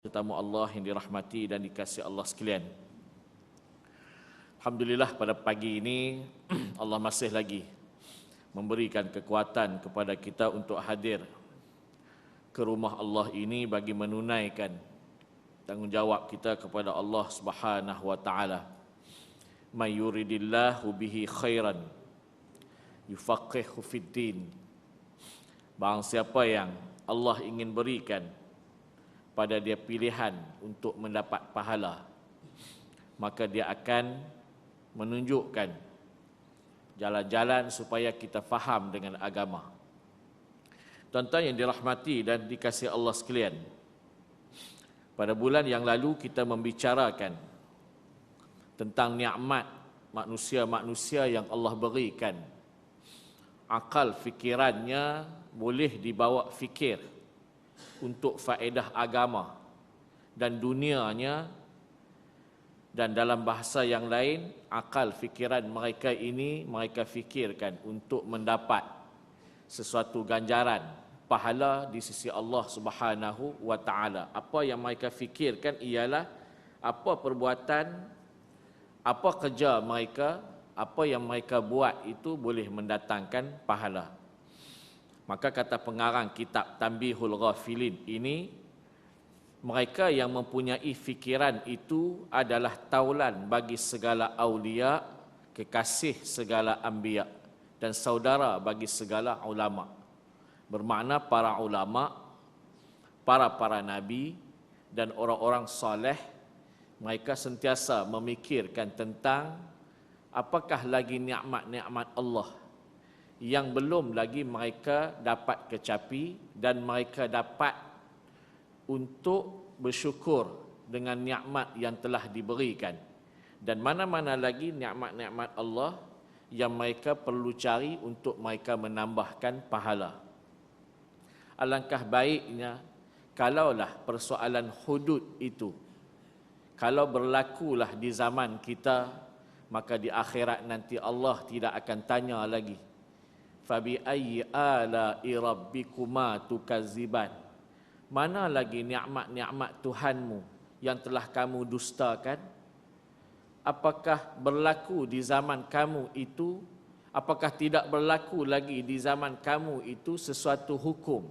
Tetamu Allah yang dirahmati dan dikasihi Allah sekalian. Alhamdulillah pada pagi ini Allah masih lagi memberikan kekuatan kepada kita untuk hadir ke rumah Allah ini bagi menunaikan tanggungjawab kita kepada Allah Subhanahu wa taala. May yuridillahu bihi khairan yufaqihu fid din. Barang siapa yang Allah ingin berikan pada dia pilihan untuk mendapat pahala, maka dia akan menunjukkan jalan-jalan supaya kita faham dengan agama. Tuan-tuan yang dirahmati dan dikasihi Allah sekalian, pada bulan yang lalu kita membicarakan tentang nikmat manusia-manusia yang Allah berikan. Akal fikirannya boleh dibawa fikir untuk faedah agama dan dunianya, dan dalam bahasa yang lain, akal fikiran mereka ini mereka fikirkan untuk mendapat sesuatu ganjaran pahala di sisi Allah Subhanahu wa taala. Apa yang mereka fikirkan ialah apa perbuatan, apa kerja mereka, apa yang mereka buat itu boleh mendatangkan pahala. Maka kata pengarang kitab Tanbihul Ghafilin ini, mereka yang mempunyai fikiran itu adalah taulan bagi segala aulia, kekasih segala anbiya, dan saudara bagi segala ulama. Bermakna para ulama, para nabi dan orang-orang soleh, mereka sentiasa memikirkan tentang apakah lagi nikmat-nikmat Allah yang belum lagi mereka dapat kecapi dan mereka dapat untuk bersyukur dengan nikmat yang telah diberikan, dan mana-mana lagi nikmat-nikmat Allah yang mereka perlu cari untuk mereka menambahkan pahala. Alangkah baiknya kalaulah persoalan hudud itu kalau berlakulah di zaman kita, maka di akhirat nanti Allah tidak akan tanya lagi fabi ayyi ala'i rabbikuma tukazziban, mana lagi nikmat-nikmat Tuhanmu yang telah kamu dustakan? Apakah berlaku di zaman kamu itu, apakah tidak berlaku lagi di zaman kamu itu sesuatu hukum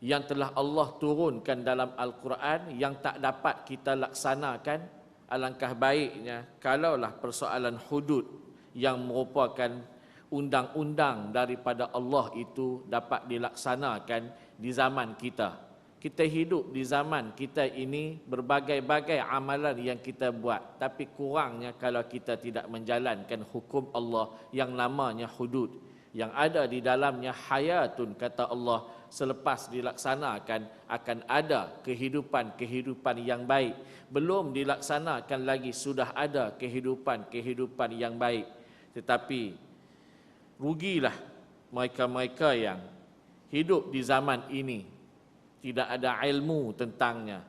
yang telah Allah turunkan dalam Al-Quran yang tak dapat kita laksanakan? Alangkah baiknya kalaulah persoalan hudud yang merupakan undang-undang daripada Allah itu dapat dilaksanakan di zaman kita. Kita hidup di zaman kita ini, berbagai-bagai amalan yang kita buat, tapi kurangnya kalau kita tidak menjalankan hukum Allah yang namanya hudud, yang ada di dalamnya hayatun, kata Allah, selepas dilaksanakan akan ada kehidupan yang baik. Belum dilaksanakan lagi sudah ada kehidupan yang baik. Tetapi rugilah mereka-mereka yang hidup di zaman ini tidak ada ilmu tentangnya,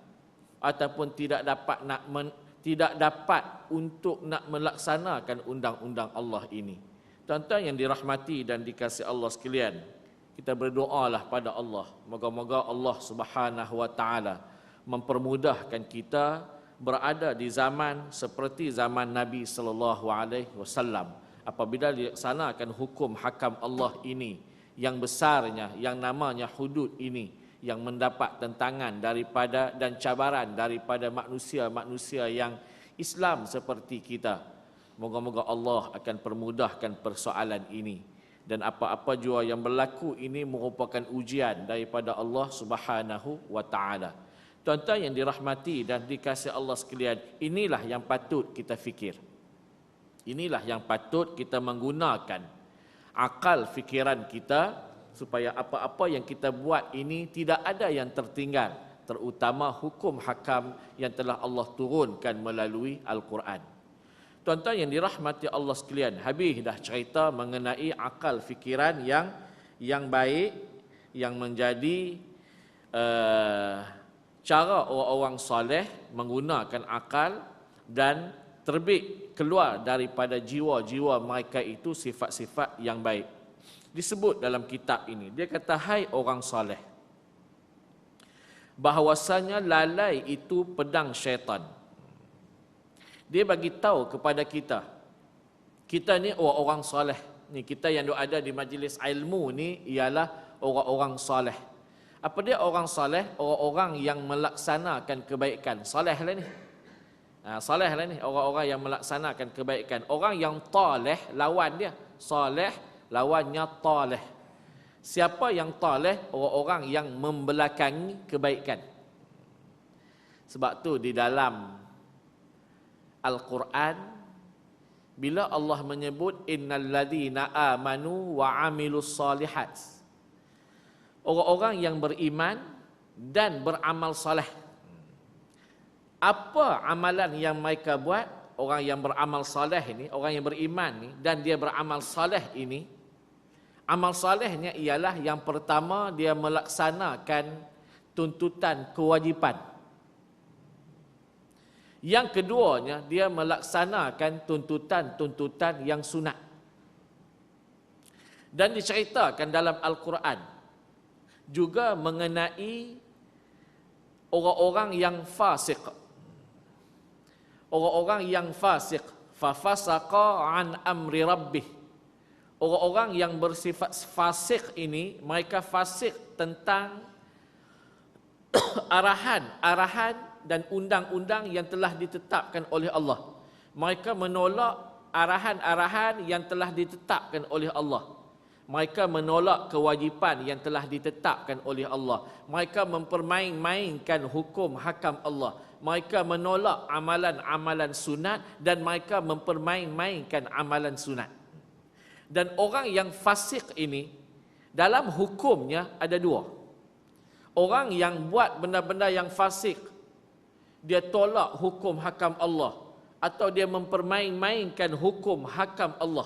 ataupun tidak dapat untuk nak melaksanakan undang-undang Allah ini. Tuan-tuan yang dirahmati dan dikasihi Allah sekalian, kita berdoalah pada Allah, moga-moga Allah Subhanahu wa taala mempermudahkan kita berada di zaman seperti zaman Nabi sallallahu alaihi wasallam, apabila dilaksanakan hukum hakam Allah ini yang besarnya, yang namanya hudud ini, yang mendapat tentangan daripada dan cabaran daripada manusia-manusia yang Islam seperti kita. Moga-moga Allah akan permudahkan persoalan ini, dan apa-apa jua yang berlaku ini merupakan ujian daripada Allah Subhanahu wa taala. Tuan-tuan yang dirahmati dan dikasihi Allah sekalian, inilah yang patut kita fikir. Inilah yang patut kita menggunakan akal fikiran kita supaya apa-apa yang kita buat ini tidak ada yang tertinggal, terutama hukum hakam yang telah Allah turunkan melalui Al-Quran. Tuan-tuan yang dirahmati Allah sekalian, habis dah cerita mengenai akal fikiran yang baik, yang menjadi cara orang-orang soleh menggunakan akal dan terbit keluar daripada jiwa-jiwa mereka itu sifat-sifat yang baik. Disebut dalam kitab ini, dia kata, hai orang soleh, bahawasanya lalai itu pedang syaitan. Dia bagi tahu kepada kita, kita ni orang-orang soleh. Ni kita yang ada di majlis ilmu ni ialah orang-orang soleh. Apa dia orang soleh? Orang-orang yang melaksanakan kebaikan. Soleh lah ni. Soleh lah ni, orang-orang yang melaksanakan kebaikan. Orang yang taleh, lawan dia. Soleh, lawannya taleh. Siapa yang taleh? Orang-orang yang membelakangi kebaikan. Sebab tu di dalam Al-Quran, bila Allah menyebut innal ladzina amanu wa amilus solihat, orang-orang yang beriman dan beramal soleh. Apa amalan yang mereka buat? Orang yang beramal soleh ini, orang yang beriman ni dan dia beramal soleh ini, amal solehnya ialah yang pertama, dia melaksanakan tuntutan kewajipan. Yang keduanya, dia melaksanakan tuntutan-tuntutan yang sunat. Dan diceritakan dalam Al-Quran juga mengenai orang-orang yang fasik. Orang-orang yang fasik, fafasaqa an amri rabbih. Orang-orang yang bersifat fasik ini, mereka fasik tentang arahan dan undang-undang yang telah ditetapkan oleh Allah. Mereka menolak arahan-arahan yang telah ditetapkan oleh Allah. Mereka menolak kewajipan yang telah ditetapkan oleh Allah. Mereka mempermain-mainkan hukum hakam Allah. Mereka menolak amalan-amalan sunat dan mereka mempermain-mainkan amalan sunat. Dan orang yang fasik ini, dalam hukumnya ada dua. Orang yang buat benda-benda yang fasik, dia tolak hukum hakam Allah atau dia mempermain-mainkan hukum hakam Allah,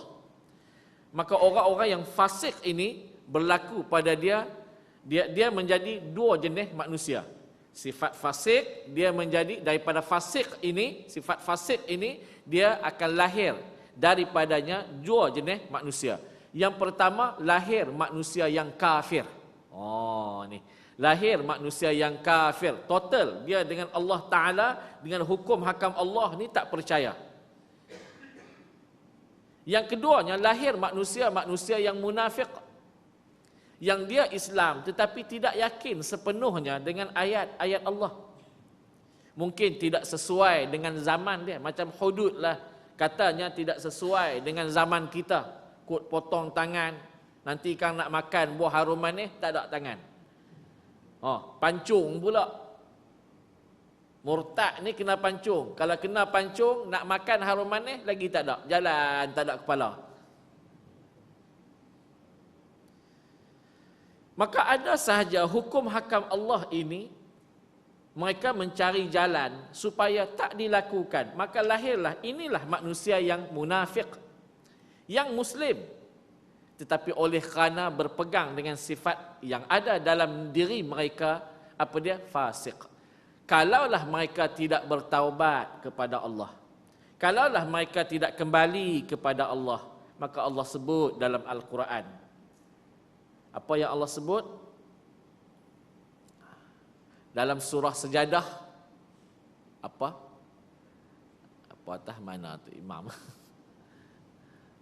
maka orang-orang yang fasik ini berlaku pada dia menjadi dua jenis manusia. Sifat fasik, dia menjadi daripada fasik ini, sifat fasik ini dia akan lahir daripadanya dua jenis manusia. Yang pertama, lahir manusia yang kafir. Ni lahir manusia yang kafir, total dia dengan Allah Ta'ala, dengan hukum hakam Allah ni tak percaya. Yang keduanya, lahir manusia yang munafik, yang dia Islam tetapi tidak yakin sepenuhnya dengan ayat-ayat Allah. Mungkin tidak sesuai dengan zaman dia, macam hudud lah, katanya tidak sesuai dengan zaman kita. Kod potong tangan, nanti kan nak makan buah haruman ni tak ada tangan. Pancung pula. Murtad ni kena pancung. Kalau kena pancung, nak makan haruman ni lagi tak ada. Jalan, tak ada kepala. Maka ada sahaja hukum hakam Allah ini, mereka mencari jalan supaya tak dilakukan. Maka lahirlah, inilah manusia yang munafik, yang Muslim, tetapi oleh kerana berpegang dengan sifat yang ada dalam diri mereka, apa dia? Fasik. Kalaulah mereka tidak bertaubat kepada Allah, kalaulah mereka tidak kembali kepada Allah, maka Allah sebut dalam Al-Quran. Apa yang Allah sebut? Dalam surah Sejadah. Apa atas mana tu imam?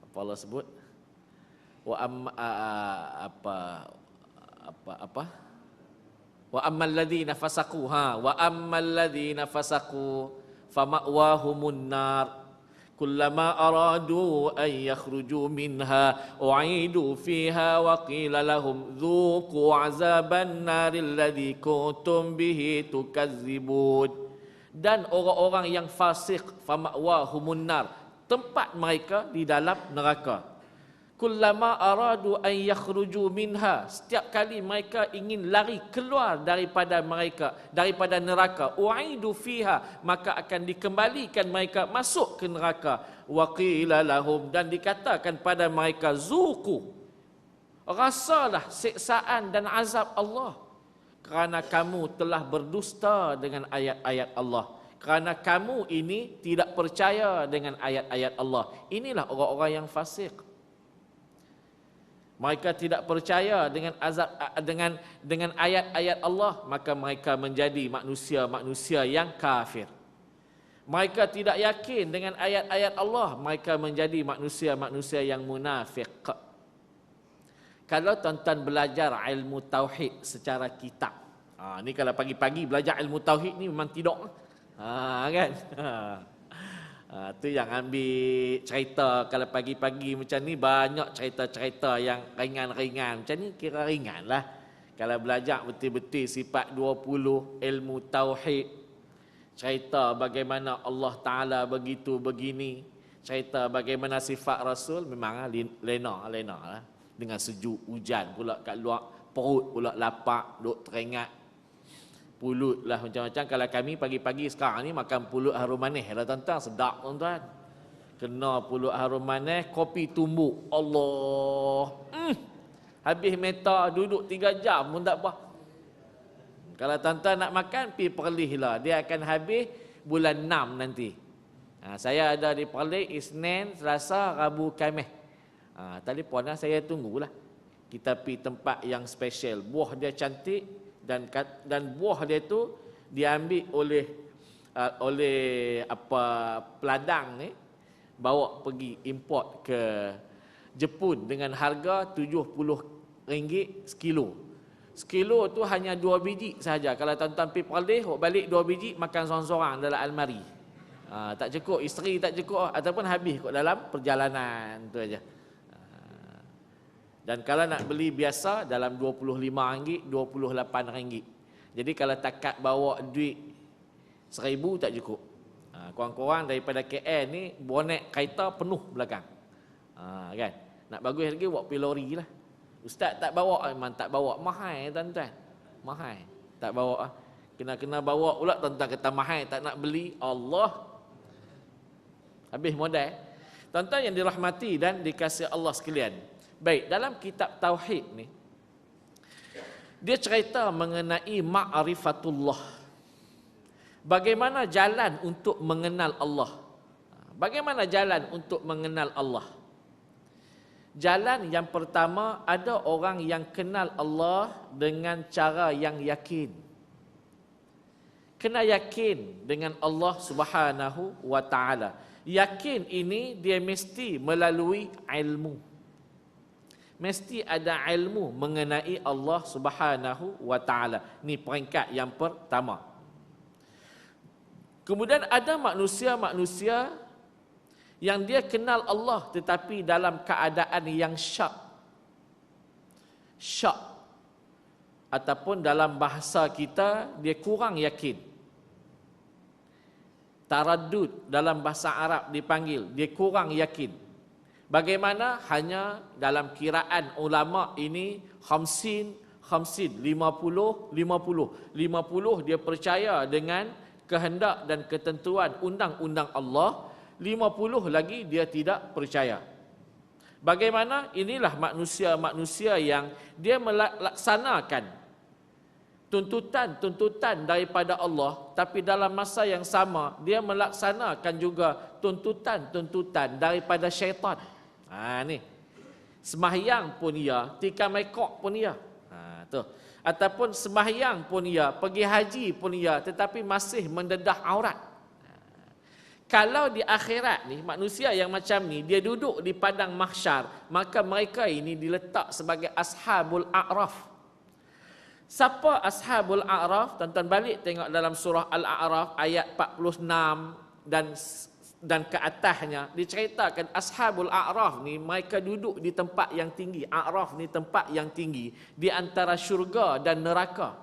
Apa Allah sebut? Wa ammal ladzina fasaqu wa ammal ladzina fasaqu fama'wahumun nar kullama aradu an yakhruju minha u'idu fiha wa qila lahum dhuqu 'azaban naril ladzi kuntum bihi tukazzibun. Dan orang-orang yang fasik, fama'wahumun nar, tempat mereka di dalam neraka. Kullama aradu an yakhruju minha, setiap kali mereka ingin lari keluar daripada neraka, u'idu fiha, maka akan dikembalikan mereka masuk ke neraka. Wa qila lahum, dan dikatakan pada mereka, zuqu, rasalah siksaan dan azab Allah, kerana kamu telah berdusta dengan ayat-ayat Allah, kerana kamu ini tidak percaya dengan ayat-ayat Allah. Inilah orang-orang yang fasik. mereka tidak percaya dengan azab dengan ayat-ayat Allah, maka mereka menjadi manusia-manusia yang kafir. Mereka tidak yakin dengan ayat-ayat Allah, mereka menjadi manusia-manusia yang munafik. Kalau tuan-tuan belajar ilmu tauhid secara kitab, ni kalau pagi-pagi belajar ilmu tauhid ni memang tidur. Kan? Tu yang ambil cerita kalau pagi-pagi macam ni, banyak cerita-cerita yang ringan-ringan. Macam ni kira ringan lah. Kalau belajar betul-betul sifat 20 ilmu tauhid, cerita bagaimana Allah Ta'ala begitu begini, cerita bagaimana sifat Rasul, memang lena lah. Dengan sejuk, hujan pula kat luar, perut pula lapar, duk teringat. Pulut lah macam-macam. Kalau kami pagi-pagi sekarang ni makan pulut harum manis lah tuan-tuan, sedap tuan-tuan. Kena pulut harum manis, kopi tumbuk. Allah. Habis meta duduk 3 jam pun tak apa. Kalau tuan-tuan nak makan, pergi Perlis lah. Dia akan habis bulan 6 nanti. Saya ada di Perlis Isnin, Selasa, Rabu, Khamis. Telefon lah, saya tunggulah. Kita pergi tempat yang special. Buah dia cantik. Dan buah dia tu diambil oleh peladang ni, bawa pergi import ke Jepun dengan harga RM70 sekilo. Sekilo tu hanya 2 biji saja. Kalau tuan-tuan pergi Perlis, balik 2 biji makan seorang-seorang dalam almari. Tak cukup, isteri tak cukup, ataupun habis kot dalam perjalanan tu aja. Dan kalau nak beli biasa dalam RM25, RM28. Jadi kalau takat bawa duit 1,000 tak cukup. Korang-korang daripada KL ni bonet kereta penuh belakang. Kan? Nak bagus lagi bawa pergi lori lah. Ustaz tak bawa, memang tak bawa. Mahal tuan-tuan. Mahal. Tak bawa. Kena bawa pula tuan-tuan kata mahal, tak nak beli. Allah. Habis modal. Tuan-tuan yang dirahmati dan dikasihi Allah sekalian. Baik, dalam kitab Tauhid ni, dia cerita mengenai ma'rifatullah. Bagaimana jalan untuk mengenal Allah? Bagaimana jalan untuk mengenal Allah? Jalan yang pertama, ada orang yang kenal Allah dengan cara yang yakin. Kena yakin dengan Allah Subhanahu wa ta'ala. Yakin ini dia mesti melalui ilmu. Mesti ada ilmu mengenai Allah Subhanahu wa ta'ala. Ni peringkat yang pertama. Kemudian ada manusia-manusia yang dia kenal Allah tetapi dalam keadaan yang syak. Syak. Ataupun dalam bahasa kita, dia kurang yakin. Taraddud dalam bahasa Arab dipanggil, dia kurang yakin. Bagaimana? Hanya dalam kiraan ulama ini 50, 50 dia percaya dengan kehendak dan ketentuan undang-undang Allah, 50 lagi dia tidak percaya. Bagaimana? Inilah manusia-manusia yang dia melaksanakan tuntutan-tuntutan daripada Allah, tapi dalam masa yang sama dia melaksanakan juga tuntutan-tuntutan daripada syaitan. Ni. Sembahyang pun ia, tikam ekor pun ia. Tu. Ataupun sembahyang pun ia, pergi haji pun ia, tetapi masih mendedah aurat. Kalau di akhirat ni, manusia yang macam ni, dia duduk di padang mahsyar, maka mereka ini diletak sebagai ashabul a'raf. Siapa ashabul a'raf? Tuan-tuan balik tengok dalam surah Al-A'raf ayat 46 dan ke atasnya, diceritakan ashabul a'raf ni mereka duduk di tempat yang tinggi. A'raf ni tempat yang tinggi di antara syurga dan neraka.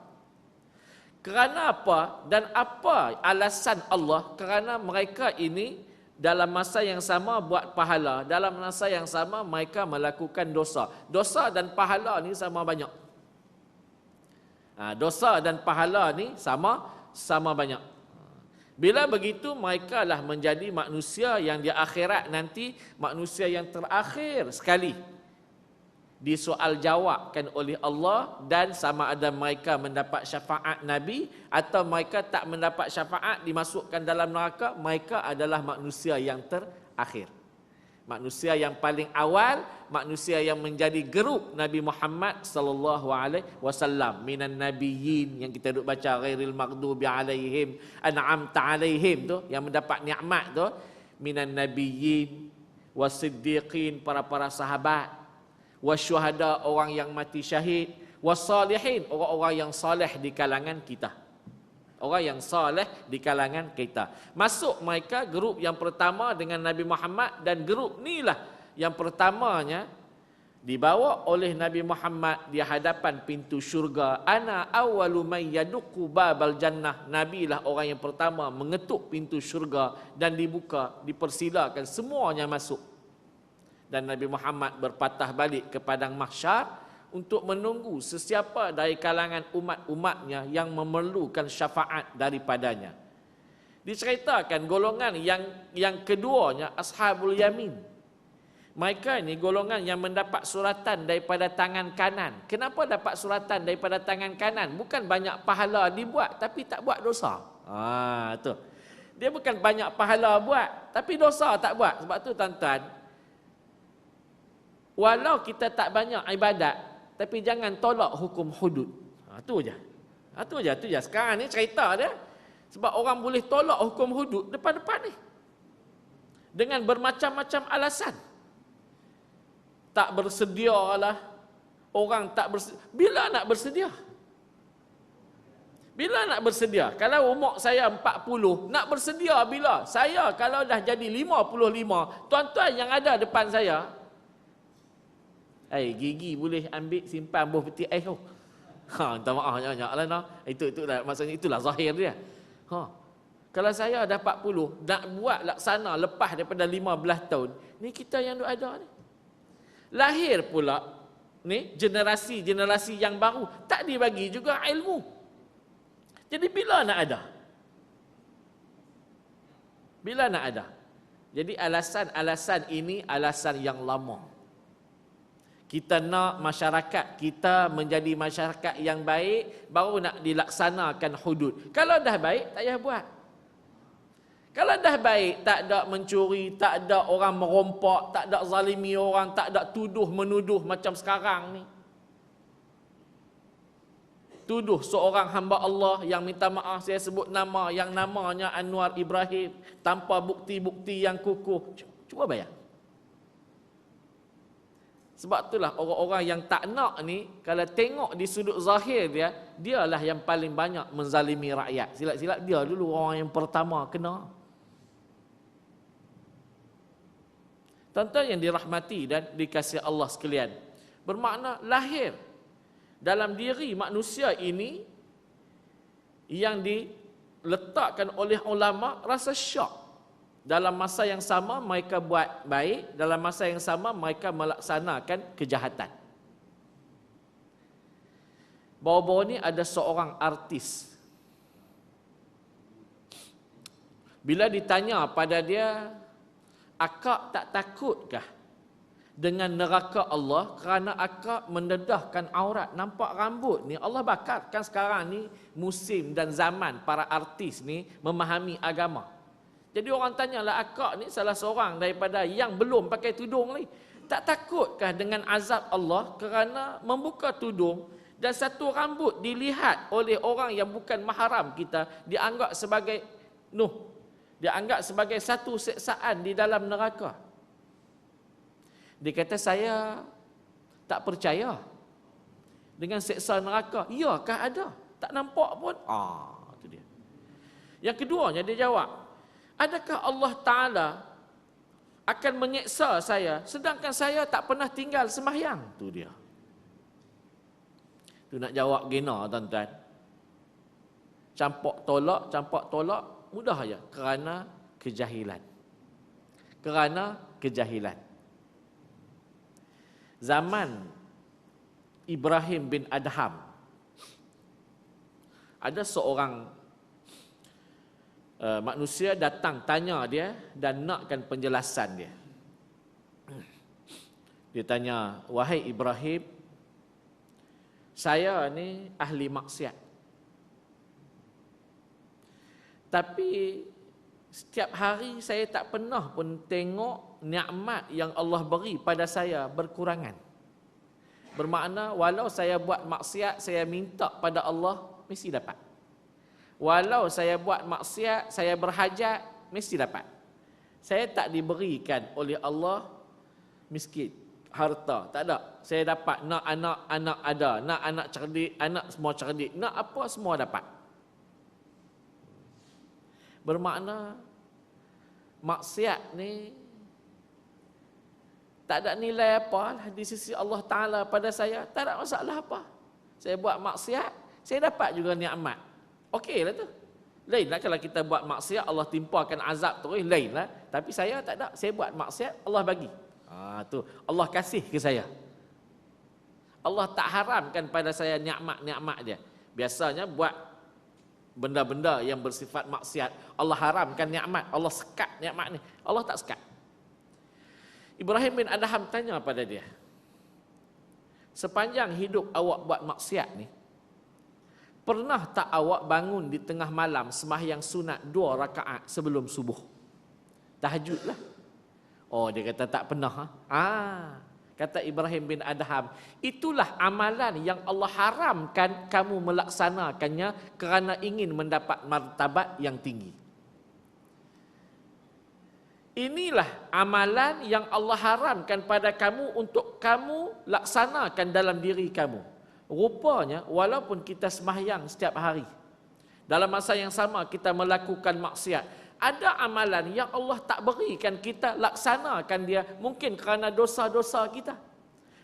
Kerana apa? Dan apa alasan Allah? Kerana mereka ini dalam masa yang sama buat pahala, dalam masa yang sama mereka melakukan dosa. Dosa dan pahala ni sama banyak. Dosa dan pahala ni sama banyak. Bila begitu, mereka lah menjadi manusia yang di akhirat nanti, manusia yang terakhir sekali disoal jawabkan oleh Allah, dan sama ada mereka mendapat syafaat Nabi atau mereka tak mendapat syafaat dimasukkan dalam neraka, mereka adalah manusia yang terakhir. Manusia yang paling awal, manusia yang menjadi gerub Nabi Muhammad sallallahu alaihi wasallam, minan nabiyyin yang kita duk baca ghairil maghdubi alaihim an'amta alaihim tu, yang mendapat nikmat tu, minan nabiyyin wasiddiqin, para sahabat, wasyuhada, orang yang mati syahid, wasalihin, orang-orang yang saleh di kalangan kita. Orang yang saleh di kalangan kita. Masuk mereka grup yang pertama dengan Nabi Muhammad, dan grup inilah yang pertamanya dibawa oleh Nabi Muhammad di hadapan pintu syurga. Ana awwalu man yaduqu babal jannah. Nabi lah orang yang pertama mengetuk pintu syurga dan dibuka, dipersilakan semuanya masuk. Dan Nabi Muhammad berpatah balik ke padang mahsyar untuk menunggu sesiapa dari kalangan umat-umatnya yang memerlukan syafaat daripadanya. Diceritakan golongan yang keduanya Ashabul Yamin. Mereka ini golongan yang mendapat suratan daripada tangan kanan. Kenapa dapat suratan daripada tangan kanan? Bukan banyak pahala dibuat tapi tak buat dosa. Tu. Dia bukan banyak pahala buat tapi dosa tak buat. Sebab tu tuan-tuan, walau kita tak banyak ibadat, tapi jangan tolak hukum hudud. Itu je. Itu je. Sekarang ni cerita dia. Sebab orang boleh tolak hukum hudud depan-depan ni. Dengan bermacam-macam alasan. Tak bersedia lah. Orang tak bersedia. Bila nak bersedia? Bila nak bersedia? Kalau umur saya 40, nak bersedia bila? Saya kalau dah jadi 55, tuan-tuan yang ada depan saya, gigi boleh ambil simpan buah peti ais tu. Minta maaf banyak lah noh. Itulah maksudnya, itulah zahir dia. Kalau saya dah 40, nak buat laksana lepas daripada 15 tahun, ni kita yang duk ada ni. Lahir pula ni generasi yang baru, tak dibagi juga ilmu. Jadi bila nak ada? Bila nak ada? Jadi alasan ini alasan yang lama. Kita nak masyarakat kita menjadi masyarakat yang baik, baru nak dilaksanakan hudud. Kalau dah baik, tak payah buat. Kalau dah baik, tak ada mencuri, tak ada orang merompak, tak ada zalimi orang, tak ada tuduh menuduh macam sekarang ni. Tuduh seorang hamba Allah yang minta maaf saya sebut nama, yang namanya Anwar Ibrahim, tanpa bukti-bukti yang kukuh. Cuba bayang. Sebab itulah orang-orang yang tak nak ni, kalau tengok di sudut zahir dia, dialah yang paling banyak menzalimi rakyat. Silap-silap dia dulu orang yang pertama kena. Tuan-tuan yang dirahmati dan dikasihi Allah sekalian, bermakna lahir dalam diri manusia ini yang diletakkan oleh ulama rasa syak. Dalam masa yang sama mereka buat baik, dalam masa yang sama mereka melaksanakan kejahatan. Baru-baru ni ada seorang artis. Bila ditanya pada dia, akak tak takutkah dengan neraka Allah kerana akak mendedahkan aurat? Nampak rambut ni Allah bakar. Kan sekarang ni musim dan zaman para artis ni memahami agama. Jadi orang tanyalah, akak ni salah seorang daripada yang belum pakai tudung ni, tak takutkah dengan azab Allah kerana membuka tudung dan satu rambut dilihat oleh orang yang bukan mahram kita, dianggap sebagai satu siksaan di dalam neraka? Dia kata, saya tak percaya dengan siksa neraka. Iyakah ada? Tak nampak pun. Itu dia. Yang keduanya dia jawab, adakah Allah Ta'ala akan menyeksa saya sedangkan saya tak pernah tinggal sembahyang? Tu dia. Tu nak jawab gina tuan-tuan. Campak tolak, mudah aja. Kerana kejahilan. Zaman Ibrahim bin Adham, ada seorang manusia datang tanya dia dan nakkan penjelasan dia. Dia tanya, wahai Ibrahim, saya ni ahli maksiat. Tapi Setiap hari saya tak pernah pun tengok nikmat yang Allah beri pada saya berkurangan. Bermakna walau saya buat maksiat, saya minta pada Allah, mesti dapat. Walau saya buat maksiat, saya berhajat, mesti dapat. Saya tak diberikan oleh Allah miskin, harta, tak ada. Saya dapat nak anak ada, nak anak cerdik, anak semua cerdik, nak apa semua dapat. Bermakna maksiat ni tak ada nilai apa lah di sisi Allah Ta'ala pada saya. Tak ada masalah apa. Saya buat maksiat, saya dapat juga nikmat. Okey lah tu. Lain lah kalau kita buat maksiat, Allah timpakan azab terus, lain lah. Tapi saya tak ada. Saya buat maksiat, Allah bagi. Tu Allah kasih ke saya. Allah tak haramkan pada saya nikmat-nikmat dia. Biasanya buat benda-benda yang bersifat maksiat, Allah haramkan nikmat, Allah sekat nikmat ni. Allah tak sekat. Ibrahim bin Adham tanya pada dia, sepanjang hidup awak buat maksiat ni, pernah tak awak bangun di tengah malam sembahyang sunat 2 rakaat sebelum subuh? Tahajud lah. Oh, dia kata tak pernah. Kata Ibrahim bin Adham, itulah amalan yang Allah haramkan kamu melaksanakannya kerana ingin mendapat martabat yang tinggi. Inilah amalan yang Allah haramkan pada kamu untuk kamu laksanakan dalam diri kamu. Rupanya walaupun kita sembahyang setiap hari, dalam masa yang sama kita melakukan maksiat, ada amalan yang Allah tak berikan kita laksanakan dia, mungkin kerana dosa-dosa kita.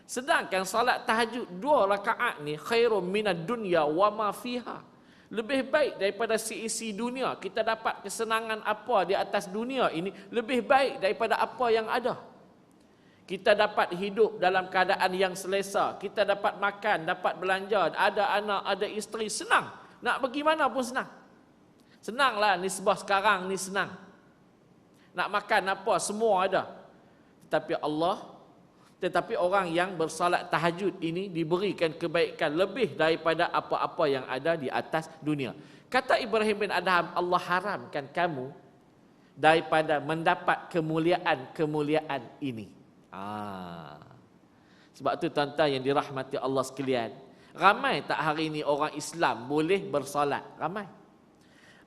Sedangkan salat tahajud 2 rakaat ni khairum minad dunya wa ma fiha. Lebih baik daripada seisi dunia. Kita dapat kesenangan apa di atas dunia ini, lebih baik daripada apa yang ada. Kita dapat hidup dalam keadaan yang selesa, kita dapat makan, dapat belanja, ada anak, ada isteri, senang. Nak pergi mana pun senang. Senanglah nisbah sekarang ni senang. Nak makan apa semua ada. Tetapi orang yang bersalat tahajud ini diberikan kebaikan lebih daripada apa-apa yang ada di atas dunia. Kata Ibrahim bin Adham, Allah haramkan kamu daripada mendapat kemuliaan ini. Sebab tu tuan-tuan yang dirahmati Allah sekalian, ramai tak hari ini orang Islam boleh bersalat? Ramai.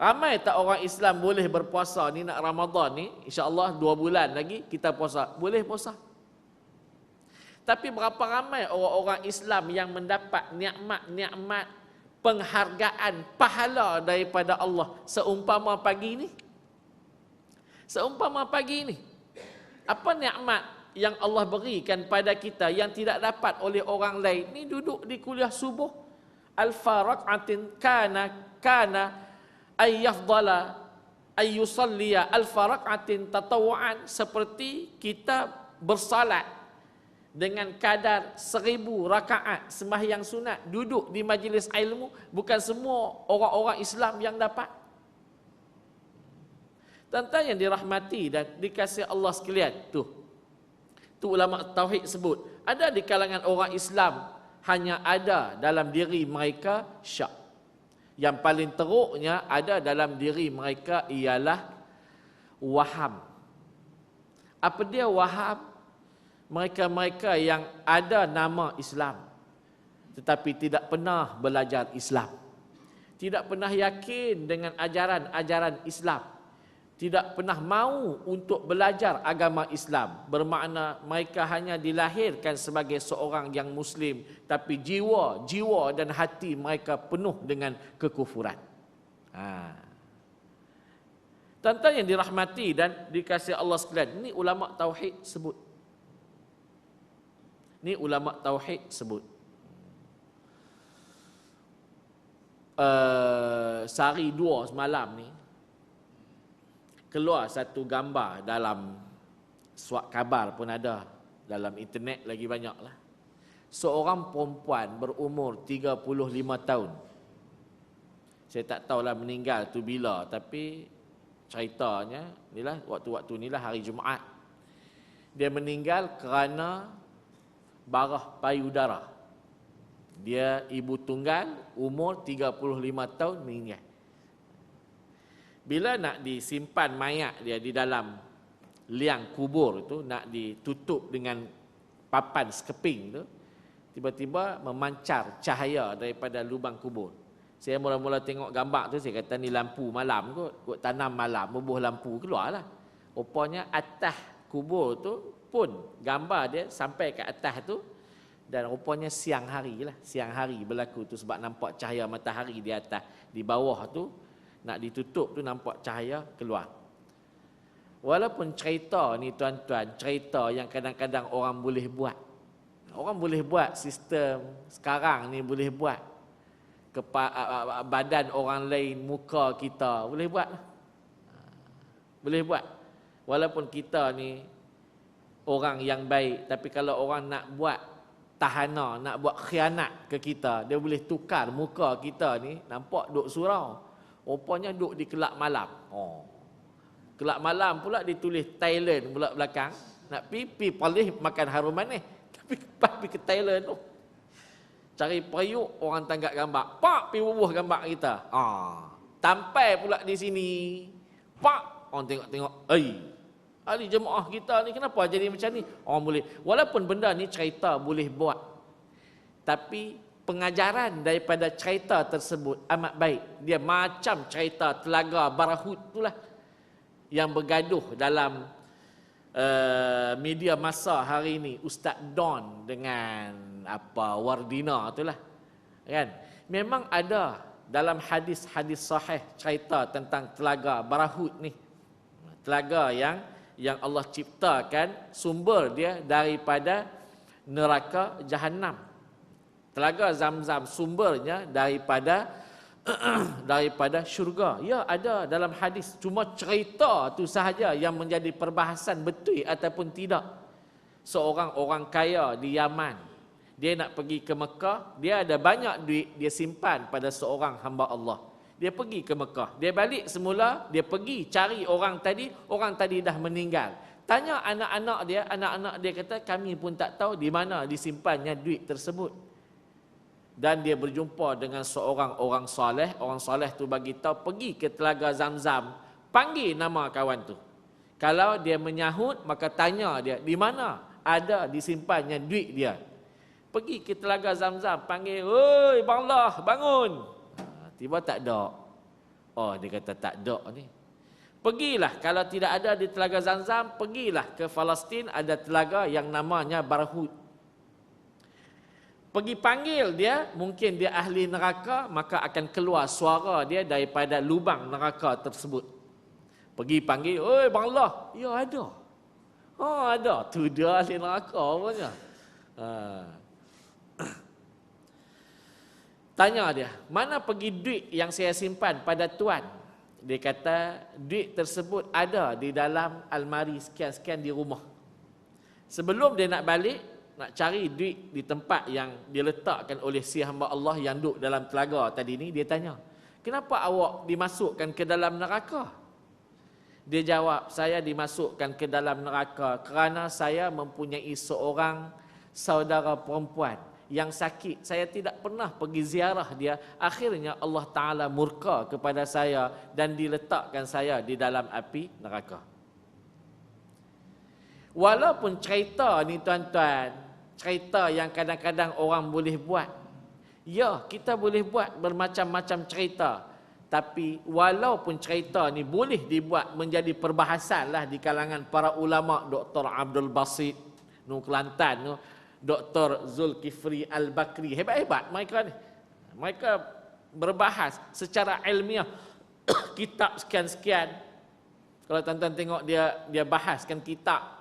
Ramai tak orang Islam boleh berpuasa? Ni nak Ramadan ni, insya-Allah 2 bulan lagi kita puasa. Boleh puasa. Tapi berapa ramai orang-orang Islam yang mendapat nikmat-nikmat penghargaan, pahala daripada Allah seumpama pagi ni? Seumpama pagi ni. Apa nikmat yang Allah berikan pada kita yang tidak dapat oleh orang lain? Ni duduk di kuliah subuh. Al-faraqatin kana ayyafdala ayyusalliya al-faraqatin tatawu'an, seperti kita bersalat dengan kadar 1000 rakaat sembahyang sunat, duduk di majlis ilmu. Bukan semua orang-orang Islam yang dapat. Tuan-tuan yang dirahmati dan dikasihi Allah sekalian, tu ulama tauhid sebut, ada di kalangan orang Islam hanya ada dalam diri mereka syak. Yang paling teruknya ada dalam diri mereka ialah waham. Apa dia waham? Mereka-mereka yang ada nama Islam tetapi tidak pernah belajar Islam, tidak pernah yakin dengan ajaran-ajaran Islam, tidak pernah mau untuk belajar agama Islam. Bermakna mereka hanya dilahirkan sebagai seorang yang Muslim, tapi jiwa dan hati mereka penuh dengan kekufuran. Tuan-tuan yang dirahmati dan dikasihi Allah sekalian, ini ulama tauhid sebut. Ni ulama tauhid sebut. Sehari 2 semalam ni keluar satu gambar dalam surat khabar pun ada, dalam internet lagi banyak lah. Seorang perempuan berumur 35 tahun. Saya tak tahulah meninggal tu bila, tapi ceritanya inilah waktu-waktu inilah hari Jumaat. Dia meninggal kerana barah payudara. Dia ibu tunggal, umur 35 tahun meninggal. bila nak disimpan mayat dia di dalam liang kubur tu, nak ditutup dengan papan sekeping tu, tiba-tiba memancar cahaya daripada lubang kubur. Saya mula-mula tengok gambar tu, saya kata ni lampu malam kot tanam malam, bubuh lampu keluarlah. Rupanya atas kubur tu pun gambar dia sampai ke atas tu, dan rupanya siang hari lah, siang hari berlaku tu sebab nampak cahaya matahari di atas. Di bawah tu nak ditutup tu nampak cahaya keluar. Walaupun cerita ni tuan-tuan, cerita yang kadang-kadang orang boleh buat. Orang boleh buat sistem sekarang ni, boleh buat badan orang lain, muka kita, boleh buat. Boleh buat. Walaupun kita ni orang yang baik, tapi kalau orang nak buat tahana, nak buat khianat ke kita, dia boleh tukar muka kita ni, nampak duk surau, rupanya duk di kelab malam. Kelab malam pula ditulis Thailand pula belakang. Nak pi palih makan harum manis, tapi pergi ke Thailand tu. Cari periuk, orang tanggap gambar. Pak, pi bubuh gambar kita. Sampai pula di sini. Pak, orang tengok-tengok. Ahli jemaah kita ni kenapa jadi macam ni? Orang boleh. Walaupun benda ni cerita boleh buat, tapi pengajaran daripada cerita tersebut amat baik. Dia macam cerita Telaga Barahut itulah, yang bergaduh dalam media masa hari ini, Ustaz Don dengan Wardina itulah, kan? Memang ada dalam hadis-hadis sahih cerita tentang Telaga Barahut ni. Telaga yang Allah ciptakan, sumber dia daripada neraka Jahannam. Telaga Zamzam sumbernya daripada syurga. Ya, ada dalam hadis. Cuma cerita tu sahaja yang menjadi perbahasan betul ataupun tidak. Seorang orang kaya di Yaman, dia nak pergi ke Mekah, dia ada banyak duit, dia simpan pada seorang hamba Allah. Dia pergi ke Mekah, dia balik semula, dia pergi cari orang tadi dah meninggal. Tanya anak-anak dia kata, kami pun tak tahu di mana disimpannya duit tersebut. Dan dia berjumpa dengan seorang orang soleh tu bagi tahu, pergi ke Telaga Zamzam, panggil nama kawan tu. Kalau dia menyahut, maka tanya dia, di mana ada disimpannya duit dia. Pergi ke Telaga Zamzam, panggil, "Oi, Bang Allah, bangun." Tiba tak ada. Dia kata tak ada ni. Pergilah, kalau tidak ada di Telaga Zamzam, pergilah ke Palestin, ada telaga yang namanya Barahut. Pergi panggil dia, mungkin dia ahli neraka, maka akan keluar suara dia daripada lubang neraka tersebut. Pergi panggil, "Oi, Bang Allah." Ya, ada. Ada. Tu dia ahli neraka punya. Tanya dia, "Mana pergi duit yang saya simpan pada tuan?" Dia kata, duit tersebut ada di dalam almari sekian-sekian di rumah. Sebelum dia nak balik, nak cari duit di tempat yang diletakkan oleh si hamba Allah yang duduk dalam telaga tadi ni, dia tanya, "Kenapa awak dimasukkan ke dalam neraka?" Dia jawab, "Saya dimasukkan ke dalam neraka kerana saya mempunyai seorang saudara perempuan yang sakit. Saya tidak pernah pergi ziarah dia. Akhirnya Allah Ta'ala murka kepada saya dan diletakkan saya di dalam api neraka." Walaupun cerita ni tuan-tuan, cerita yang kadang-kadang orang boleh buat. Ya, kita boleh buat bermacam-macam cerita. Tapi walaupun cerita ni boleh dibuat menjadi perbahasan lah di kalangan para ulama, Dr. Abdul Basit, Kelantan, Dr. Zulkifli Al-Bakri, hebat-hebat mereka ni. Mereka berbahas secara ilmiah kitab sekian-sekian. Kalau tuan-tuan tengok dia bahaskan kitab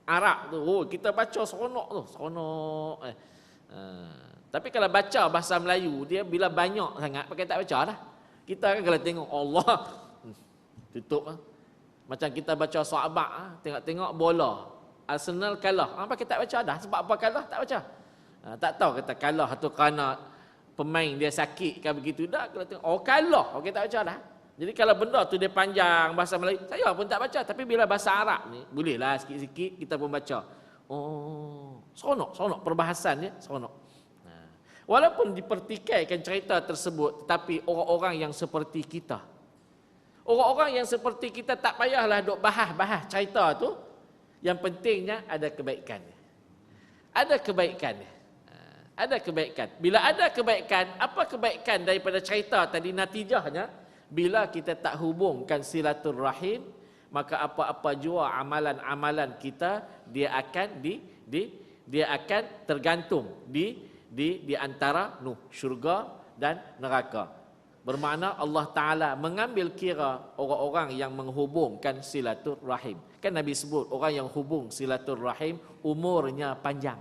Arab tu, kita baca seronok tu, seronok. Tapi kalau baca bahasa Melayu, dia bila banyak sangat pakai tak baca dah. Kita kan kalau tengok Allah tutup. Macam kita baca Sahabat, tengok-tengok bola, Arsenal kalah, pakai tak baca dah. Sebab apa kalah? Tak baca. Tak tahu kata kalah atau kerana pemain dia sakit ke begitu. Dah kalau tengok, kalah, pakai tak baca dah. Jadi kalau benda tu dia panjang bahasa Melayu, saya pun tak baca. Tapi bila bahasa Arab ni, bolehlah sikit-sikit kita pun baca. Seronok perbahasan dia, seronok. Walaupun dipertikaikan cerita tersebut, tetapi orang-orang yang seperti kita, Orang-orang yang seperti kita tak payahlah duk bahas-bahas cerita tu. Yang pentingnya ada kebaikannya. Ada kebaikannya. Ada kebaikan. Bila ada kebaikan, apa kebaikan daripada cerita tadi? Natijahnya, bila kita tak hubungkan silaturrahim, maka apa-apa jua amalan-amalan kita, dia akan dia akan tergantung di antara syurga dan neraka. Bermakna Allah Ta'ala mengambil kira orang-orang yang menghubungkan silaturrahim. Kan Nabi sebut, orang yang hubung silaturrahim umurnya panjang.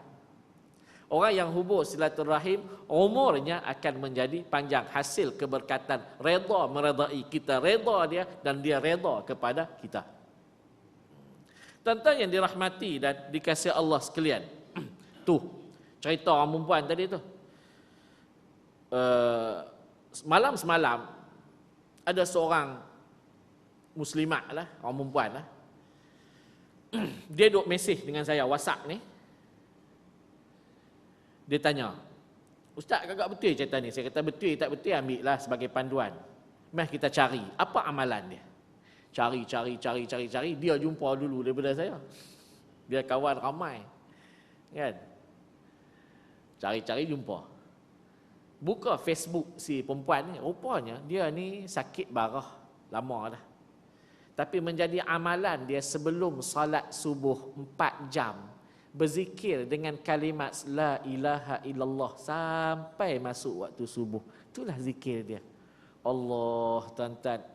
Orang yang hubung silaturrahim umurnya akan menjadi panjang. Hasil keberkatan, redha meredai kita, redha dia dan dia redha kepada kita. Tuan-tuan yang dirahmati dan dikasihi Allah sekalian. Tu cerita orang perempuan tadi tu. Malam semalam ada seorang muslimat lah, orang perempuan lah. Dia duk mesej dengan saya WhatsApp ni. Dia tanya, "Ustaz, agak betul cerita ni?" Saya kata, "Betul, tak betul ambil lah sebagai panduan. Mari kita cari apa amalan dia." Cari. Dia jumpa dulu daripada saya. Dia kawan ramai. Kan? Cari jumpa. Buka Facebook si perempuan ni, rupanya dia ni sakit barah lama dah. Tapi menjadi amalan dia sebelum salat subuh 4 jam berzikir dengan kalimat la ilaha illallah sampai masuk waktu subuh. Itulah zikir dia. Allah, tuan-tuan.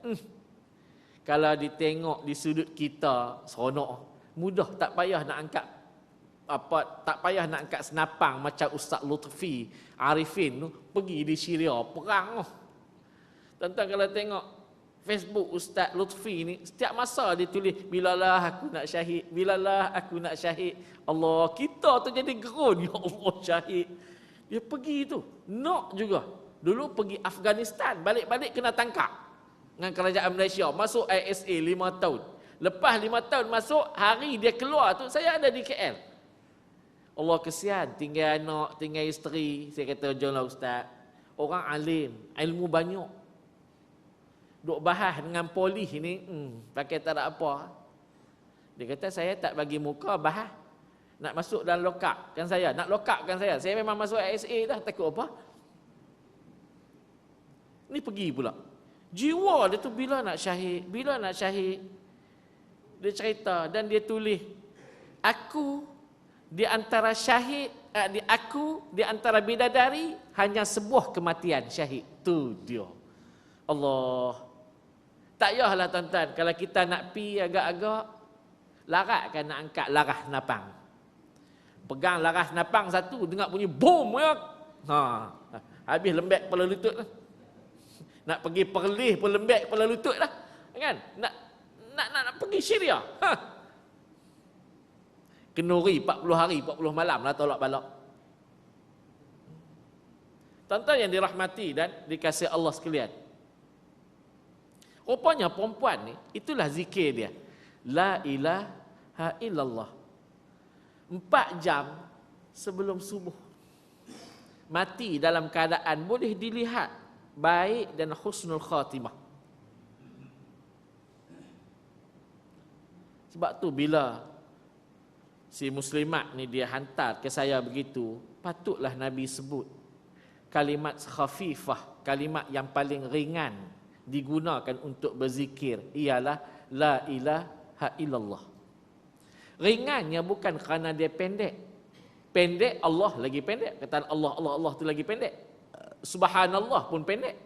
Kalau ditengok di sudut kita seronok, mudah, tak payah nak angkat senapang macam Ustaz Lutfi Arifin tu pergi di Syria perang. Tuan-tuan kalau tengok Facebook Ustaz Lutfi ni, setiap masa dia tulis bilalah aku nak syahid, bilalah aku nak syahid. Allah, kita tu jadi gerun, ya Allah syahid. Dia pergi tu, nak juga. Dulu pergi Afghanistan, balik-balik kena tangkap dengan kerajaan Malaysia, masuk ISA 5 tahun. Lepas 5 tahun masuk, hari dia keluar tu saya ada di KL. Allah kesian, tinggal anak, tinggal isteri. Saya kata, "Jomlah Ustaz, orang alim, ilmu banyak. Duk bahas dengan polis ni, pakai tak ada apa." Dia kata, "Saya tak bagi muka bahas. Nak masuk dalam lokap kan saya, nak lokap kan saya. Saya memang masuk ISA dah, takut apa?" Ni pergi pula. Jiwa dia tu bila nak syahid, bila nak syahid. Dia cerita dan dia tulis, "Aku di antara syahid, di antara bidadari hanya sebuah kematian syahid." Tu dia. Allah. Tak payahlah tuan-tuan, kalau kita nak pi agak-agak, laratkan nak angkat laras napang. Pegang laras napang satu, dengar bunyi bom ya. Habis lembek kepala lutut lah. Nak pergi Perlis pun lembek kepala lutut lah. Kan? Nak pergi Syria. Kenuri 40 hari, 40 malam lah tolak balak. Tuan-tuan yang dirahmati dan dikasihi Allah sekalian. Rupanya perempuan ni, itulah zikir dia. La ilaha illallah. 4 jam sebelum subuh. Mati dalam keadaan boleh dilihat baik dan husnul khatimah. Sebab tu bila si muslimat ni dia hantar ke saya begitu, patutlah Nabi sebut kalimat khafifah, kalimat yang paling ringan digunakan untuk berzikir ialah la ilaha illallah. Ringannya bukan kerana dia pendek. Pendek Allah lagi pendek. Kata Allah tu lagi pendek. Subhanallah pun pendek.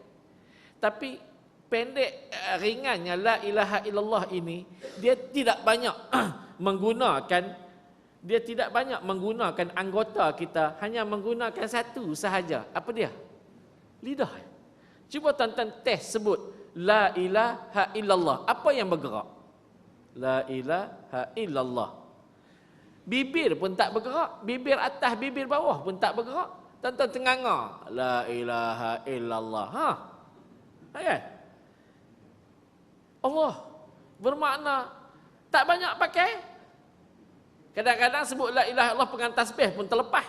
Tapi pendek ringannya la ilaha illallah ini, dia tidak banyak menggunakan anggota kita, hanya menggunakan satu sahaja. Apa dia? Lidah. Cuba tuan-tuan test sebut la ilaha illallah. Apa yang bergerak? La ilaha illallah. Bibir pun tak bergerak, bibir atas, bibir bawah pun tak bergerak. Tuan-tuan tenganga la ilaha illallah. Kan? Allah bermakna tak banyak pakai. Kadang-kadang sebut la ilaha illallah pegang tasbih pun terlepas.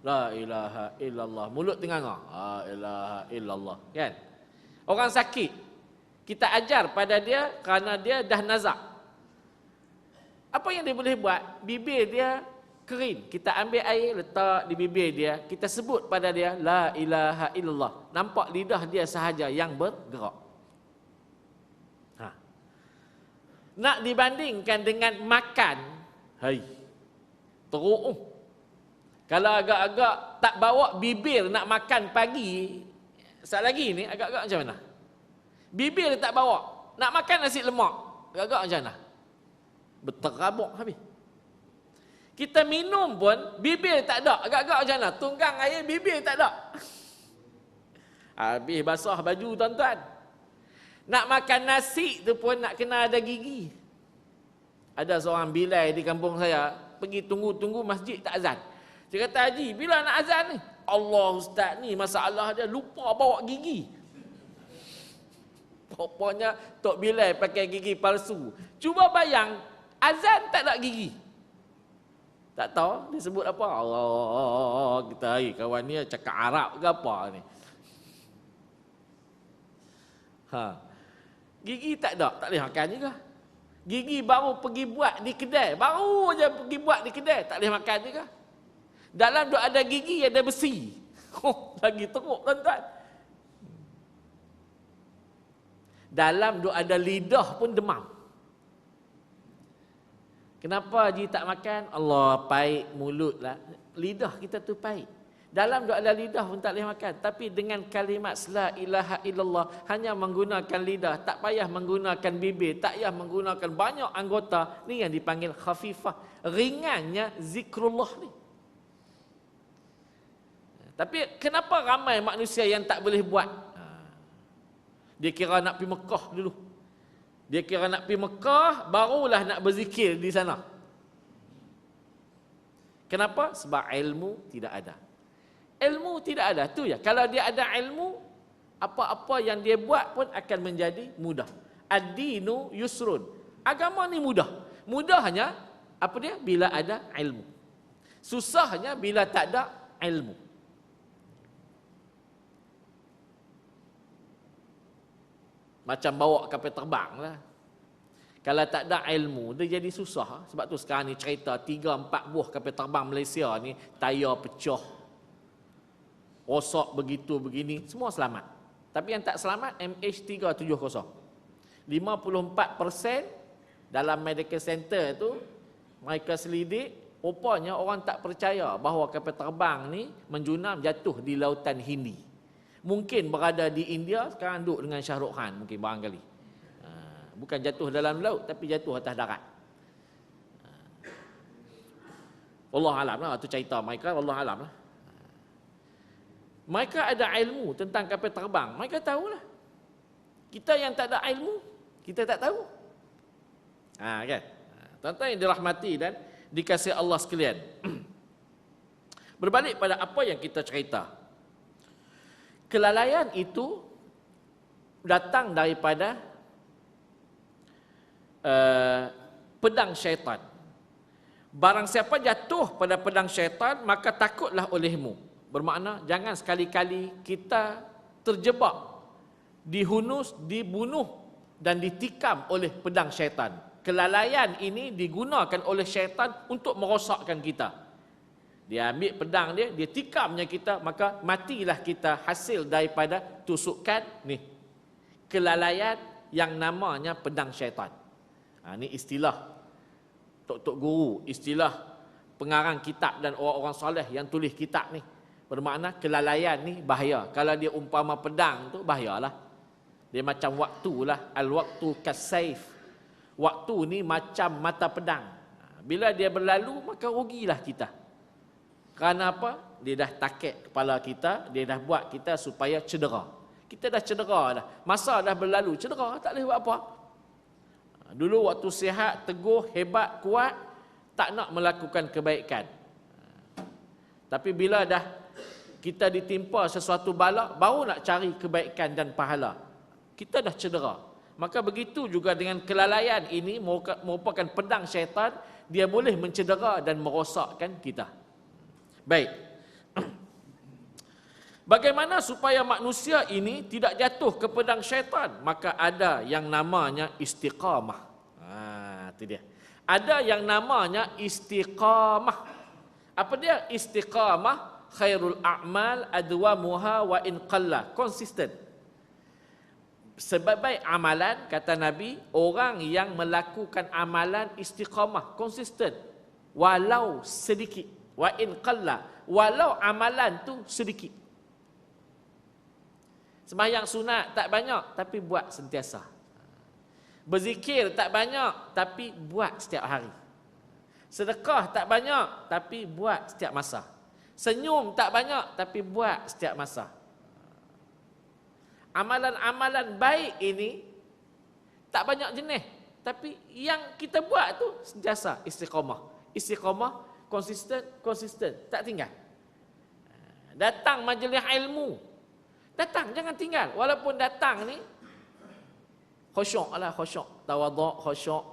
La ilaha illallah, mulut tenganga la ilaha illallah. Kan? Orang sakit Kita ajar pada dia kerana dia dah nazak. Apa yang dia boleh buat? Bibir dia kering. Kita ambil air, letak di bibir dia. Kita sebut pada dia, La ilaha illallah. Nampak lidah dia sahaja yang bergerak. Nak dibandingkan dengan makan, teruk. Kalau agak-agak tak bawa bibir nak makan pagi, saat lagi ni agak-agak macam mana? Bibir tak bawa, nak makan nasi lemak, agak-agak macam mana? Berterabuk habis. Kita minum pun, bibir tak ada, agak-agak macam mana? Tunggang air, bibir tak ada. Habis basah baju tuan-tuan. Nak makan nasi tu pun nak kena ada gigi. Ada seorang bilai di kampung saya, pergi tunggu-tunggu masjid tak azan. Dia kata, Haji, bila nak azan ni? Allah Ustaz ni masalah dia lupa bawa gigi. Rupanya Tok Bilal pakai gigi palsu. Cuba bayang, azan tak ada gigi. Tak tahu dia sebut apa. Allah, kita kawan ni cakap Arab ke apa ni. Gigi tak ada, tak boleh makan juga. Gigi baru pergi buat di kedai, baru je pergi buat di kedai, tak boleh makan juga. Dalam tu ada gigi, ada besi. Lagi teruk tuan-tuan. Dalam tu ada lidah pun demam. Kenapa Haji tak makan? Allah, pahit mulut lah. Lidah kita tu pahit. Dalam tu ada lidah pun tak boleh makan. Tapi dengan kalimat la ilaha illallah, hanya menggunakan lidah, tak payah menggunakan bibir, tak payah menggunakan banyak anggota. Ni yang dipanggil khafifah. Ringannya zikrullah ni. Tapi kenapa ramai manusia yang tak boleh buat? Dia kira nak pergi Mekah dulu. Dia kira nak pergi Mekah, barulah nak berzikir di sana. Kenapa? Sebab ilmu tidak ada. Ilmu tidak ada. Tu ya. Kalau dia ada ilmu, apa-apa yang dia buat pun akan menjadi mudah. Ad-dinu yusrun. Agama ni mudah. Mudahnya, apa dia? Bila ada ilmu. Susahnya bila tak ada ilmu. Macam bawa kapal terbang lah. Kalau tak ada ilmu, dia jadi susah. Sebab tu sekarang ni cerita 3-4 buah kapal terbang Malaysia ni, tayar pecah, rosak begitu begini, semua selamat. Tapi yang tak selamat MH370. 54% dalam medical center tu mereka selidik, rupanya orang tak percaya bahawa kapal terbang ni menjunam jatuh di lautan Hindi. Mungkin berada di India, sekarang duduk dengan Shah Rukh Khan mungkin barangkali. Bukan jatuh dalam laut, tapi jatuh atas darat. Allah alam lah, itu cerita mereka, Allah alam lah. Mereka ada ilmu tentang kapal terbang, mereka tahulah. Kita yang tak ada ilmu, kita tak tahu. Kan? Tuan-tuan yang dirahmati dan dikasihi Allah sekalian. Berbalik pada apa yang kita cerita. Kelalaian itu datang daripada pedang syaitan. Barang siapa jatuh pada pedang syaitan, maka takutlah olehmu. Bermakna, jangan sekali-kali kita terjebak, dihunus, dibunuh dan ditikam oleh pedang syaitan. Kelalaian ini digunakan oleh syaitan untuk merosakkan kita. Dia ambil pedang dia, dia tikamnya kita, maka matilah kita hasil daripada tusukan ni. Kelalaian yang namanya pedang syaitan. Ini istilah tok-tok guru, istilah pengarang kitab dan orang-orang soleh yang tulis kitab ni. Bermakna kelalaian ni bahaya. Kalau dia umpama pedang tu, bahayalah. Dia macam waktu lah. Al-waktu kas-saif. Waktu ni macam mata pedang. Bila dia berlalu, maka rugilah kita. Kerana apa? Dia dah takik kepala kita, dia dah buat kita supaya cedera. Kita dah cedera dah. Masa dah berlalu, cedera, tak boleh buat apa. Dulu waktu sihat, teguh, hebat, kuat, tak nak melakukan kebaikan. Tapi bila dah kita ditimpa sesuatu bala, baru nak cari kebaikan dan pahala. Kita dah cedera. Maka begitu juga dengan kelalaian ini merupakan pedang syaitan, dia boleh mencedera dan merosakkan kita. Baik. Bagaimana supaya manusia ini tidak jatuh ke pedang syaitan? Maka ada yang namanya istiqamah. Itu dia. Ada yang namanya istiqamah. Apa dia istiqamah? Khairul a'mal adwamuha wa in qalla. Konsisten. Sebaik-baik amalan, kata Nabi, orang yang melakukan amalan istiqamah, konsisten, walau sedikit, wa in qalla, walau amalan tu sedikit. Sembahyang sunat tak banyak, tapi buat sentiasa. Berzikir tak banyak, tapi buat setiap hari. Sedekah tak banyak, tapi buat setiap masa. Senyum tak banyak, tapi buat setiap masa. Amalan-amalan baik ini tak banyak jenis, tapi yang kita buat tu sentiasa istiqamah. Istiqamah, konsisten, tak tinggal. Datang majlis ilmu, datang, jangan tinggal. Walaupun datang ni khusyuk, tawaduk, khusyuk.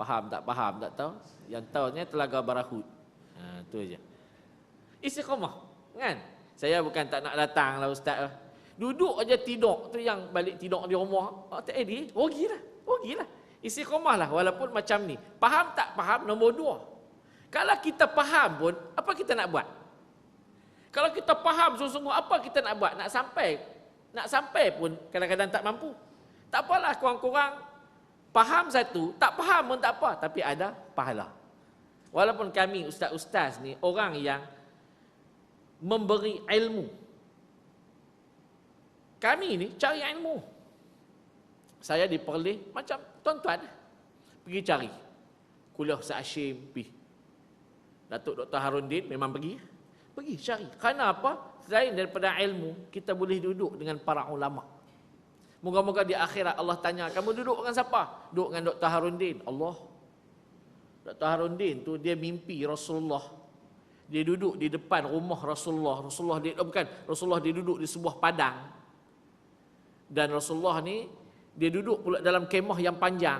Faham tak tahu. Yang tahunya Telaga Barahud. Tu aja. Istiqamah, kan? Saya bukan tak nak datang lah ustaz. Duduk aja tidur, tu yang balik tidur di rumah. Tak ada, rugilah. Istiqamah lah walaupun macam ni. Faham tak faham, nombor 2. Kalau kita faham pun, apa kita nak buat? Kalau kita faham sungguh-sungguh, apa kita nak buat? Nak sampai pun kadang-kadang tak mampu. Tak apalah, kurang-kurang faham satu, tak faham pun tak apa, tapi ada pahala. Walaupun kami ustaz-ustaz ni orang yang memberi ilmu. Kami ni cari ilmu. Saya di Perlis macam tuan-tuan pergi cari kuliah Sa'ashim pergi. Datuk Dr. Harundin memang pergi cari. Kerana apa? Selain daripada ilmu, kita boleh duduk dengan para ulama. Moga-moga di akhirat Allah tanya, kamu duduk dengan siapa? Duduk dengan Dr. Harundin. Allah. Dr. Harundin tu dia mimpi Rasulullah. Dia duduk di depan rumah Rasulullah. Rasulullah dia duduk di sebuah padang. Dan Rasulullah ni dia duduk pula dalam kemah yang panjang.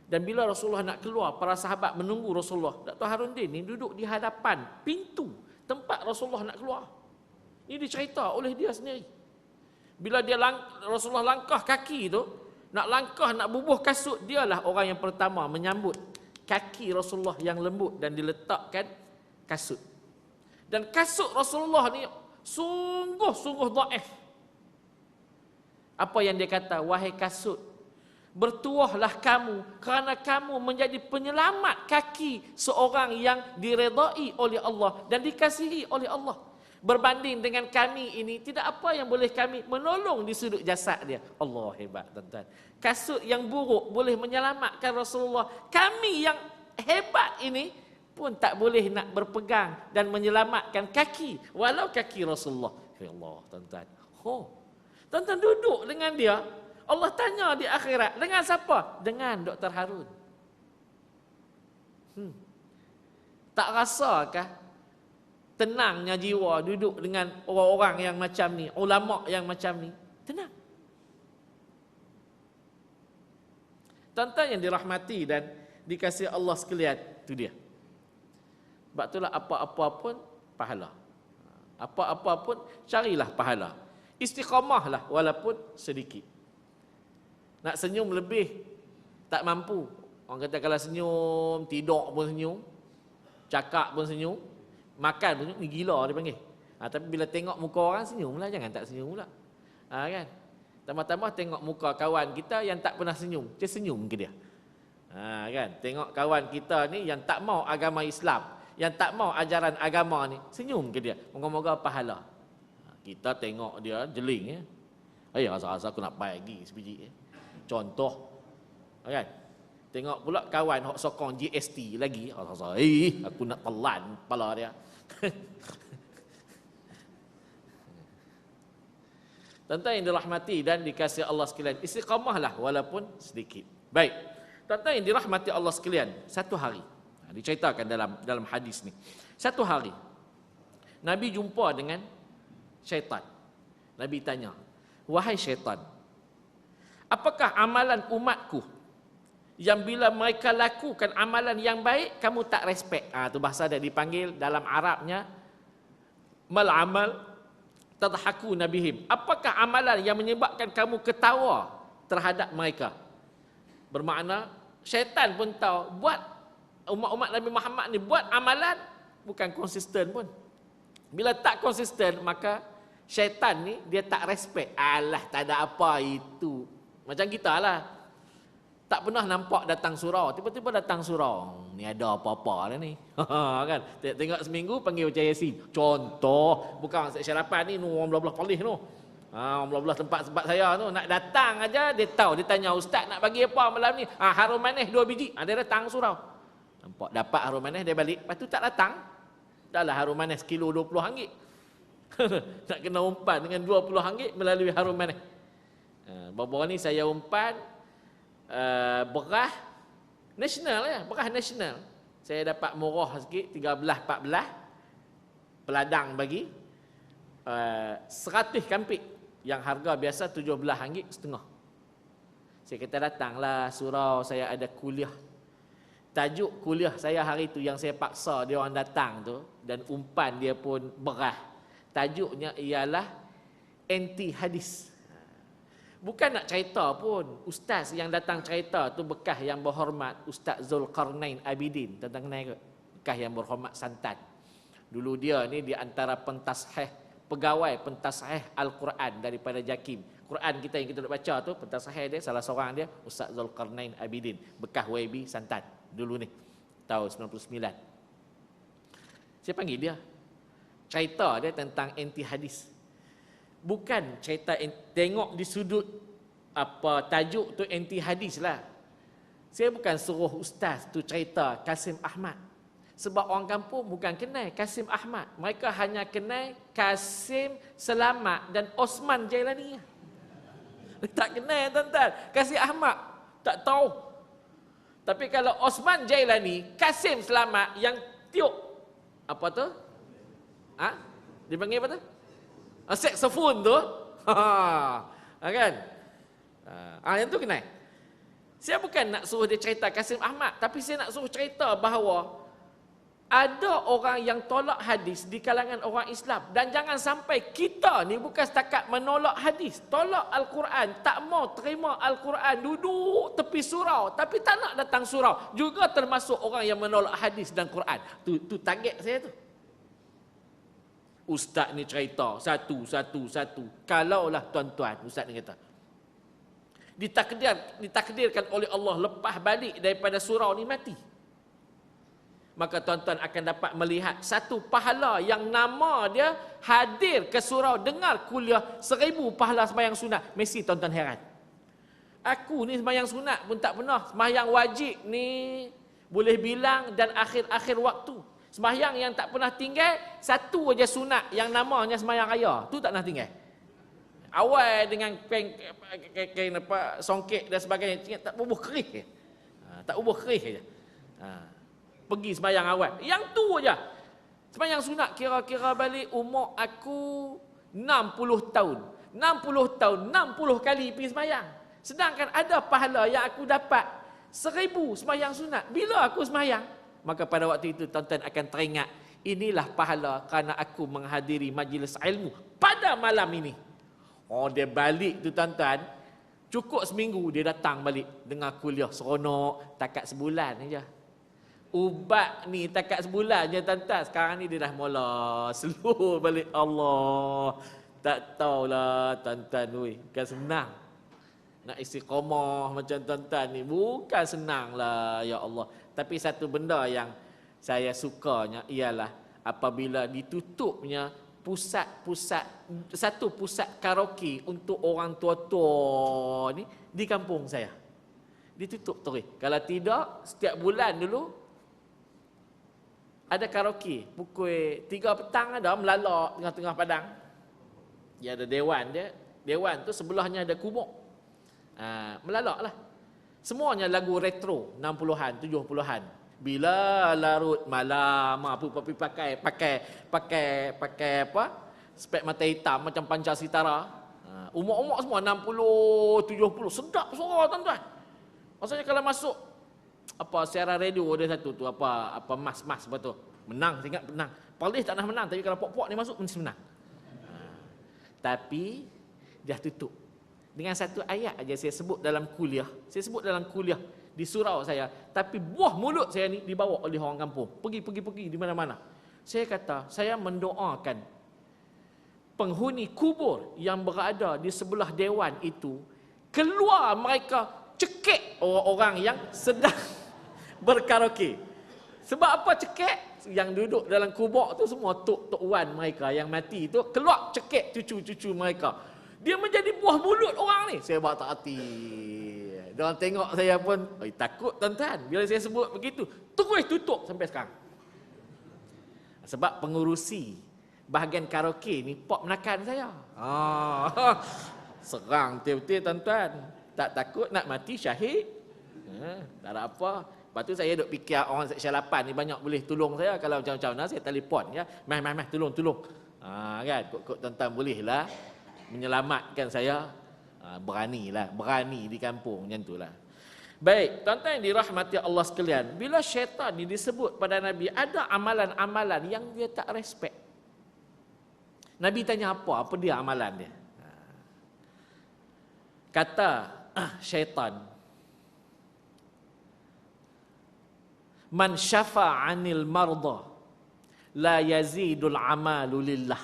Dan bila Rasulullah nak keluar, para sahabat menunggu Rasulullah. Dr. Harundin ni duduk di hadapan pintu tempat Rasulullah nak keluar. Ini dicerita oleh dia sendiri. Bila Rasulullah langkah kaki tu, nak bubuh kasut, dialah orang yang pertama menyambut kaki Rasulullah yang lembut dan diletakkan kasut. Dan kasut Rasulullah ni sungguh-sungguh dhaif. Apa yang dia kata? Wahai kasut, bertuahlah kamu kerana kamu menjadi penyelamat kaki seorang yang diredai oleh Allah dan dikasihi oleh Allah. Berbanding dengan kami ini, tidak apa yang boleh kami menolong di sudut jasad dia. Allah hebat, tuan-tuan. Kasut yang buruk boleh menyelamatkan Rasulullah. Kami yang hebat ini pun tak boleh nak berpegang dan menyelamatkan kaki, walau kaki Rasulullah. Ya Allah, tuan-tuan. Tuan-tuan duduk dengan dia. Allah tanya di akhirat, dengan siapa? Dengan Dr. Harun. Tak rasakah tenangnya jiwa duduk dengan orang-orang yang macam ni, ulama yang macam ni? Tenang. Tuan-tuan yang dirahmati dan dikasihi Allah sekalian, itu dia. Sebab itulah apa-apa pun pahala. Apa-apa pun carilah pahala. Istiqamahlah walaupun sedikit. Nak senyum lebih tak mampu. Orang kata kalau senyum, tidur pun senyum, cakap pun senyum, makan pun senyum, ni gila dia panggil. Tapi bila tengok muka orang senyumlah, jangan tak senyum pula. Kan? Tambah-tambah tengok muka kawan kita yang tak pernah senyum, dia senyum ke dia? Kan? Tengok kawan kita ni yang tak mau agama Islam, yang tak mau ajaran agama ni, senyum ke dia? Moga-moga pahala. Kita tengok dia jeling rasa-rasa aku nak bagi sebiji. Contoh, kan? Tengok pula kawan hok sokong GST lagi, rasa aku nak telan kepala dia. Tuan-tuan yang dirahmati dan dikasihi Allah sekalian, istiqamahlah walaupun sedikit. Baik. Tuan-tuan yang dirahmati Allah sekalian, satu hari diceritakan dalam hadis ni. Satu hari Nabi jumpa dengan syaitan. Nabi tanya, "Wahai syaitan, apakah amalan umatku yang bila mereka lakukan amalan yang baik kamu tak respect?" Tu bahasa dia dipanggil dalam Arabnya Mal amal tadhakuna bihim. Apakah amalan yang menyebabkan kamu ketawa terhadap mereka? Bermakna syaitan pun tahu buat umat-umat Nabi Muhammad ni buat amalan bukan konsisten pun. Bila tak konsisten, maka syaitan ni dia tak respect. Alah, tak ada apa itu. Macam kita lah. Tak pernah nampak datang surau, tiba-tiba datang surau. Ni ada apa-apa lah ni. Kan? Tengok seminggu panggil Ucai Yasin. Contoh, bukan syarapan ni orang belah-belah palih tu. Orang belah-belah tempat-tempat saya tu nak datang aja dia tahu, dia tanya ustaz nak bagi apa malam ni? Harum manis 2 biji. Dia datang surau. Nampak dapat harum manis dia balik, lepas tu tak datang. Dahlah harum manis kilo RM20. Nak kena umpan dengan RM20 melalui harum manis. Baru-baru ni saya umpan beras nasional ya, beras nasional. Saya dapat murah sikit 13-14 peladang bagi 100 kampik yang harga biasa RM17.5. Saya kata datanglah surau, saya ada kuliah. Tajuk kuliah saya hari tu yang saya paksa dia orang datang tu dan umpan dia pun beras. Tajuknya ialah anti hadis. Bukan nak cerita pun. Ustaz yang datang cerita tu bekas yang berhormat Ustaz Zulkarnain Abidin. Tentang kenal ke? Bekas yang berhormat santan. Dulu dia ni di antara pentasheh, pegawai pentasheh Al-Quran daripada JAKIM. Quran kita yang kita nak baca tu, pentasheh dia, salah seorang dia Ustaz Zulkarnain Abidin. Bekas YB santan. Dulu ni. Tahun 99. Saya panggil dia. Cerita dia tentang anti hadis. Bukan cerita tengok di sudut apa tajuk tu anti hadis lah. Saya bukan suruh ustaz tu cerita Kasim Ahmad. Sebab orang kampung bukan kenal Kasim Ahmad. Mereka hanya kenal Kasim Selamat dan Osman Jailani. Tak kenal tuan-tuan. Kasim Ahmad tak tahu. Tapi kalau Osman Jailani, Kasim Selamat yang tiup apa tu? Dipanggil apa tu? Saxophone tu. Kan? Yang tu kenal. Saya bukan nak suruh dia cerita Kasim Ahmad, tapi saya nak suruh cerita bahawa ada orang yang tolak hadis di kalangan orang Islam. Dan jangan sampai kita ni bukan setakat menolak hadis, tolak Al-Quran, tak mau terima Al-Quran, duduk tepi surau tapi tak nak datang surau, juga termasuk orang yang menolak hadis dan Quran. Tu target saya tu. Ustaz ni cerita satu. Kalaulah tuan-tuan, ustaz ni kata ditakdirkan oleh Allah lepas balik daripada surau ni mati, maka tuan-tuan akan dapat melihat satu pahala yang nama dia hadir ke surau dengar kuliah 1000 pahala sembahyang sunat. Mesti tuan-tuan heran. Aku ni sembahyang sunat pun tak pernah. Sembahyang wajib ni boleh bilang dan akhir-akhir waktu. Sembahyang yang tak pernah tinggal satu aja sunat yang namanya sembahyang raya. Tu tak pernah tinggal. Awal dengan kain apa songket dan sebagainya tak bubuh kerih. Tak bubuh kerih aja. Pergi sembahyang awal. Yang tu aja. Sembahyang sunat kira-kira balik umur aku 60 tahun. 60 tahun 60 kali pergi sembahyang. Sedangkan ada pahala yang aku dapat 1000 sembahyang sunat. Bila aku sembahyang, maka pada waktu itu tuan-tuan akan teringat, inilah pahala kerana aku menghadiri majlis ilmu pada malam ini. Dia balik tu tuan-tuan, cukup seminggu dia datang balik dengar kuliah seronok, takat sebulan aja. Ubat ni takat sebulan je tuan-tuan. Sekarang ni dia dah mula slow balik. Allah, tak tahulah tuan-tuan, bukan senang nak istiqamah macam tuan-tuan ni, bukan senang lah ya Allah. Tapi satu benda yang saya sukanya ialah apabila ditutupnya satu pusat karaoke untuk orang tua-tua ni di kampung saya. Ditutup terus. Kalau tidak, setiap bulan dulu ada karaoke. Pukul 3 petang ada melalak tengah-tengah padang. Dia ada dewan dia. Dewan tu sebelahnya ada kumuk. Melalak lah. Semuanya lagu retro 60-an, 70-an. Bila larut malam apa pakai apa? Spek mata hitam macam Panca Sitara. Umur-umur semua 60, 70. Sedap suara tuan-tuan. Maksudnya kalau masuk apa siaran radio ada satu tu apa mas betul. Menang, saya ingat menang. Polis tak nak menang, tapi kalau pok-pok ni masuk mesti menang. Tapi dia tutup dengan satu ayat aja saya sebut dalam kuliah. Saya sebut dalam kuliah di surau saya, tapi buah mulut saya ni dibawa oleh orang kampung. Pergi di mana-mana. Saya kata, saya mendoakan penghuni kubur yang berada di sebelah dewan itu, keluar mereka cekik orang-orang yang sedang berkaraoke. Sebab apa cekik? Yang duduk dalam kubur tu semua tok wan mereka yang mati tu keluar cekik cucu-cucu mereka. Dia menjadi buah mulut orang ni. Saya buat tak hati. Diorang tengok saya pun, takut tuan-tuan. Bila saya sebut begitu, terus tutup sampai sekarang. Sebab pengurusi bahagian karaoke ni pop menakan saya. Serang betul-betul tuan-tuan. Tak takut nak mati syahid. Tak ada apa. Lepas tu saya duk fikir orang Seksyen 8 ni banyak boleh tolong saya. Kalau macam-macam saya telefon ya. Mai tolong. Kan kok tuan-tuan bolehlah menyelamatkan saya. Berani di kampung macam itulah. Baik, tuan-tuan yang dirahmati Allah sekalian, bila syaitan ni disebut pada Nabi, ada amalan-amalan yang dia tak respect. Nabi tanya apa dia amalan dia? Kata syaitan, man syafa'anil marda la yazidul amalu lillah.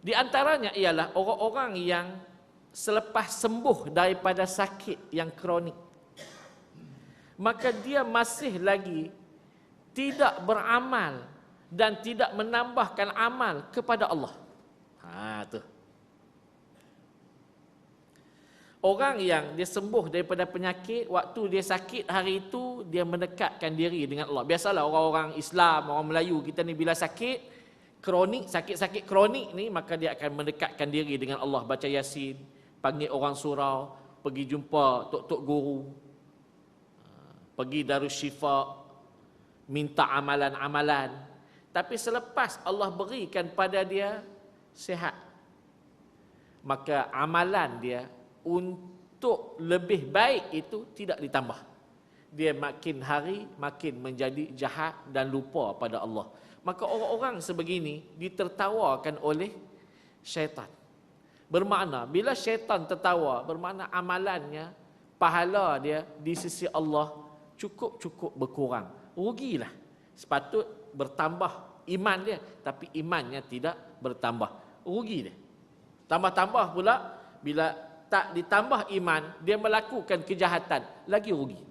Di antaranya ialah orang-orang yang selepas sembuh daripada sakit yang kronik, maka dia masih lagi tidak beramal dan tidak menambahkan amal kepada Allah. Tu. Orang yang dia sembuh daripada penyakit, waktu dia sakit hari itu, dia mendekatkan diri dengan Allah. Biasalah orang-orang Islam, orang Melayu kita ni bila sakit kronik, sakit-sakit kronik ni, maka dia akan mendekatkan diri dengan Allah, baca Yasin, panggil orang surau, pergi jumpa tok-tok guru, pergi Darus Syifa, minta amalan-amalan. Tapi selepas Allah berikan pada dia sihat, maka amalan dia untuk lebih baik itu tidak ditambah. Dia makin hari makin menjadi jahat dan lupa pada Allah. Maka orang-orang sebegini ditertawakan oleh syaitan. Bermakna bila syaitan tertawa, bermakna amalannya, pahala dia di sisi Allah cukup berkurang. Rugilah. Sepatut bertambah iman dia, tapi imannya tidak bertambah. Rugi dia. Tambah-tambah pula, bila tak ditambah iman, dia melakukan kejahatan, lagi rugi.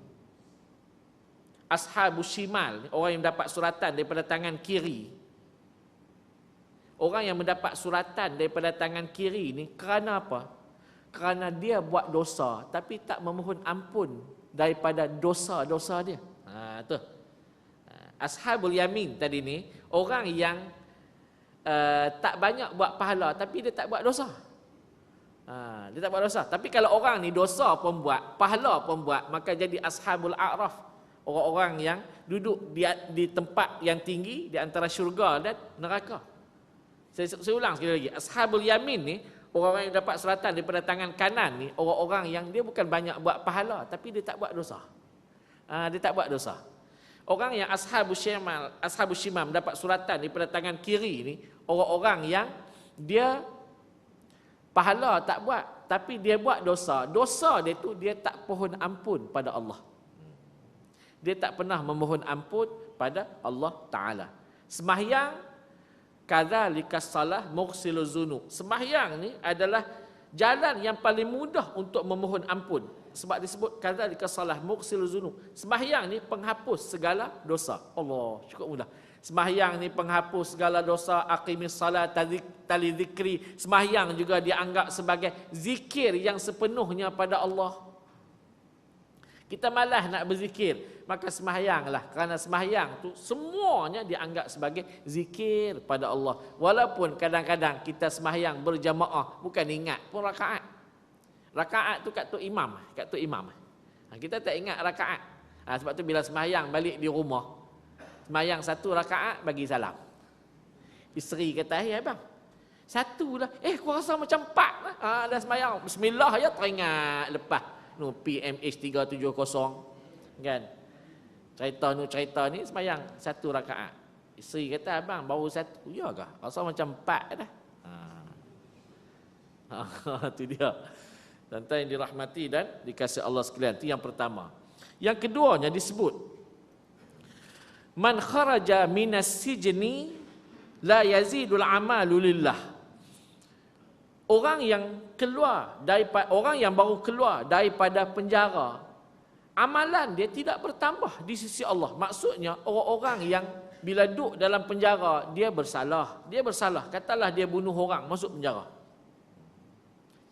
Ashabus Shimal, orang yang mendapat suratan daripada tangan kiri. Orang yang mendapat suratan daripada tangan kiri ni kerana apa? Kerana dia buat dosa tapi tak memohon ampun daripada dosa-dosa dia. Tu. Ashabul Yamin tadi ni, orang yang tak banyak buat pahala tapi dia tak buat dosa. Dia tak buat dosa. Tapi kalau orang ni dosa pun buat, pahala pun buat, maka jadi Ashabul A'raf. Orang-orang yang duduk di tempat yang tinggi di antara syurga dan neraka. Saya ulang sekali lagi. Ashabul Yamin ni, orang-orang yang dapat suratan daripada tangan kanan ni, orang-orang yang dia bukan banyak buat pahala tapi dia tak buat dosa. Dia tak buat dosa. Orang yang Ashabul Shimam dapat suratan daripada tangan kiri ni, orang-orang yang dia pahala tak buat tapi dia buat dosa. Dosa dia tu dia tak pohon ampun pada Allah. Dia tak pernah memohon ampun pada Allah Ta'ala. Sembahyang, kadzalika salah mughsiluz zunub. Sembahyang ni adalah jalan yang paling mudah untuk memohon ampun. Sebab disebut kadzalika salah mughsiluz zunub. Sembahyang ni penghapus segala dosa. Allah, cukup mudah. Sembahyang ni penghapus segala dosa. Aqimis salat tali zikri. Sembahyang juga dianggap sebagai zikir yang sepenuhnya pada Allah. Kita malas nak berzikir, maka sembahyanglah. Kerana sembahyang tu semuanya dianggap sebagai zikir pada Allah. Walaupun kadang-kadang kita sembahyang berjamaah, bukan ingat pun rakaat. Rakaat tu kat tok imam. Kita tak ingat rakaat. Sebab tu bila sembahyang balik di rumah, sembahyang satu rakaat bagi salam. Isteri kata, abang, satu lah. Kau rasa macam 4 lah. Dah sembahyang. Bismillah ya, teringat lepas. PMH 370 kan. Cerita ni sembahyang 1 rakaat. Isteri kata, abang baru 1. Ya ke? Rasa macam 4 dah. Itu dia. Tuan-tuan yang dirahmati dan dikasihi Allah sekalian. Itu yang pertama. Yang keduanya disebut, man kharaja minas sijni la yazidul amalu lillah. Orang yang baru keluar daripada penjara, amalan dia tidak bertambah di sisi Allah. Maksudnya orang-orang yang bila duduk dalam penjara dia bersalah. Katalah dia bunuh orang, masuk penjara.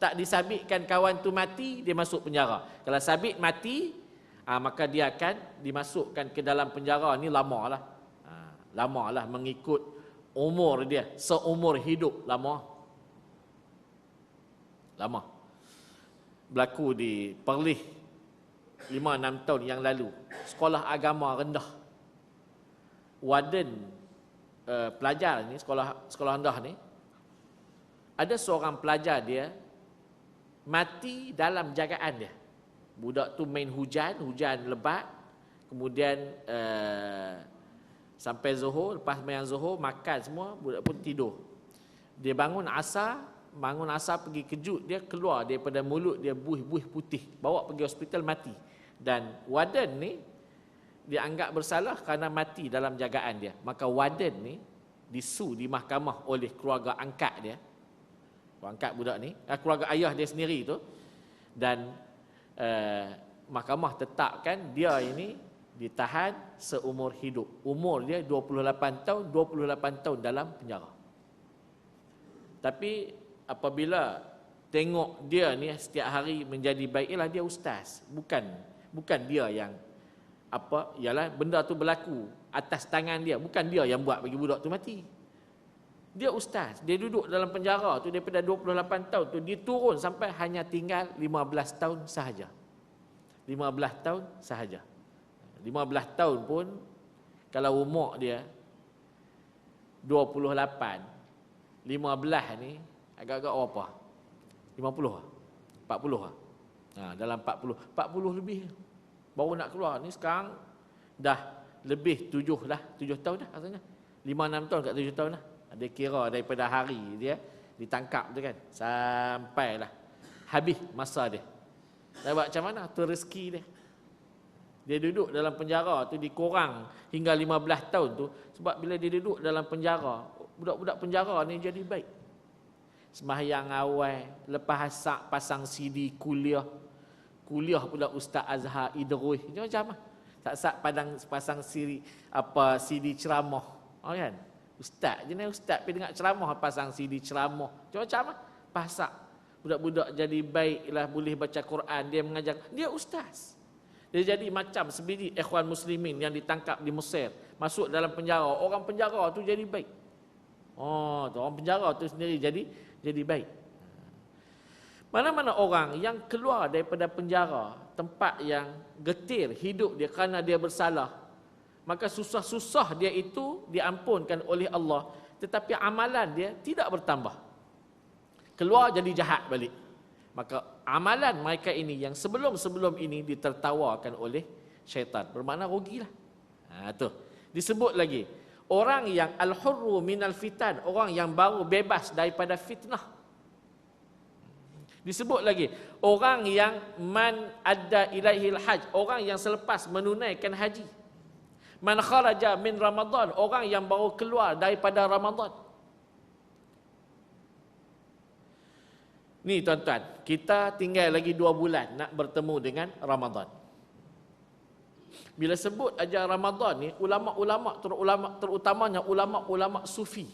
Tak disabitkan kawan tu mati, dia masuk penjara. Kalau sabit mati, maka dia akan dimasukkan ke dalam penjara ni lama lah mengikut umur dia, seumur hidup lama. Berlaku di Perlis 5-6 tahun yang lalu, sekolah agama rendah. Warden pelajar ni, sekolah rendah ni, ada seorang pelajar dia mati dalam jagaan dia. Budak tu main hujan lebat, kemudian sampai zuhur, lepas main zuhur makan semua, budak pun tidur. Dia bangun asar pergi kejut, dia keluar daripada mulut dia buih-buih putih, bawa pergi hospital, mati. Dan warden ni dianggap bersalah kerana mati dalam jagaan dia. Maka warden ni disu di mahkamah oleh keluarga angkat dia, angkat budak ni, keluarga ayah dia sendiri tu. Dan mahkamah tetapkan dia ini ditahan seumur hidup. Umur dia 28 tahun dalam penjara. Tapi apabila tengok dia ni setiap hari menjadi baik, ialah dia ustaz. Bukan dia yang ialah benda tu berlaku atas tangan dia, bukan dia yang buat bagi budak tu mati. Dia ustaz, dia duduk dalam penjara tu daripada 28 tahun tu, dia turun sampai hanya tinggal 15 tahun sahaja. 15 tahun sahaja. 15 tahun pun kalau umur dia 28, 15 ni agak-agak apa? 50 lah? 40 lah? Dalam 40 lebih baru nak keluar. Ni sekarang dah lebih 7 tahun dah rasanya. 5-6 tahun kat 7 tahun dah. Dia kira daripada hari dia ditangkap tu kan, sampailah habis masa dia. Dah buat macam mana? Tu rezeki dia. Dia duduk dalam penjara tu dikurang hingga 15 tahun tu, sebab bila dia duduk dalam penjara, budak-budak penjara ni jadi baik. Sembahyang awal, lepas asak pasang CD kuliah pula Ustaz Azhar Idrus macam-macam. Tak pasang CD ceramah, kan? Ustaz je ni, ustaz pergi dengar ceramah, pasang CD ceramah macam-macam. Pasak budak-budak jadi baiklah, boleh baca Quran, dia mengajar, dia ustaz. Dia jadi macam sebiji ikhwan muslimin yang ditangkap di Mesir, masuk dalam penjara, orang penjara tu jadi baik. Orang penjara tu sendiri jadi baik. Mana-mana orang yang keluar daripada penjara, tempat yang getir hidup dia kerana dia bersalah, maka susah-susah dia itu diampunkan oleh Allah, tetapi amalan dia tidak bertambah. Keluar jadi jahat balik. Maka amalan mereka ini yang sebelum-sebelum ini ditertawakan oleh syaitan, bermakna rugilah. Tu disebut lagi, orang yang al-hurru minal fitan, orang yang baru bebas daripada fitnah. Disebut lagi, orang yang man adda ilaihil hajj, orang yang selepas menunaikan haji. Man kharaja min Ramadan, orang yang baru keluar daripada Ramadan. Ni tuan-tuan, kita tinggal lagi 2 bulan nak bertemu dengan Ramadan. Bila sebut aja Ramadan ni, ulama-ulama terutamanya ulama-ulama sufi,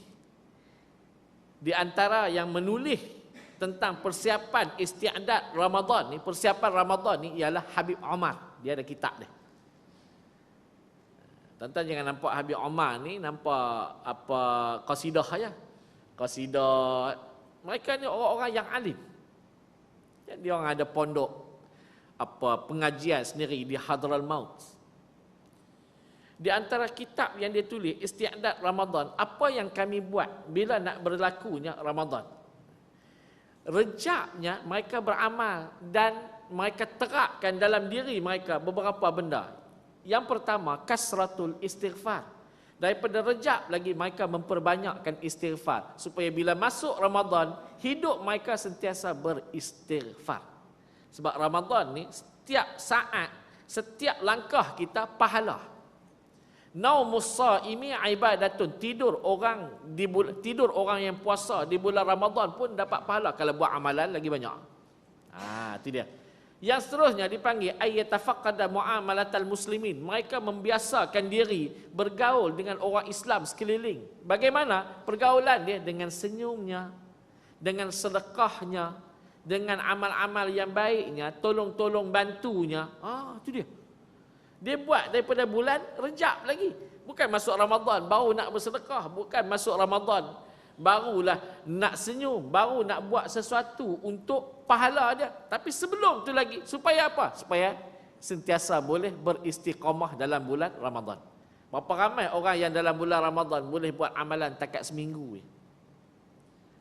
di antara yang menulis tentang persiapan istiadat Ramadan ni, persiapan Ramadan ni ialah Habib Omar. Dia ada kitab dia. Tuan-tuan jangan nampak Habib Omar ni nampak qasidah saja. Qasidah, mereka ni orang-orang yang alim. Dia orang ada pondok pengajian sendiri di Hadral Maut. Di antara kitab yang dia tulis istiadat Ramadan, apa yang kami buat bila nak berlakunya Ramadan. Rejaknya mereka beramal dan mereka terapkan dalam diri mereka beberapa benda Yang pertama, kasratul istighfar. Daripada Rejab lagi mereka memperbanyakkan istighfar supaya bila masuk Ramadan hidup mereka sentiasa beristighfar. Sebab Ramadan ni setiap saat, setiap langkah kita pahala. Naumus shaimi ibadatun, tidur orang yang puasa di bulan Ramadan pun dapat pahala kalau buat amalan lagi banyak. Itu dia. Yang seterusnya dipanggil ayyatafaqqada muamalatal muslimin. Mereka membiasakan diri bergaul dengan orang Islam sekeliling. Bagaimana pergaulan dia? Dengan senyumnya, dengan sedekahnya, dengan amal-amal yang baiknya, tolong-tolong bantunya. Itu dia. Dia buat daripada bulan Rejab lagi. Bukan masuk Ramadan baru nak bersedekah, bukan masuk Ramadan barulah nak senyum, baru nak buat sesuatu untuk pahala dia. Tapi sebelum tu lagi, supaya apa? Supaya sentiasa boleh beristiqamah dalam bulan Ramadan. Berapa ramai orang yang dalam bulan Ramadan boleh buat amalan takat seminggu.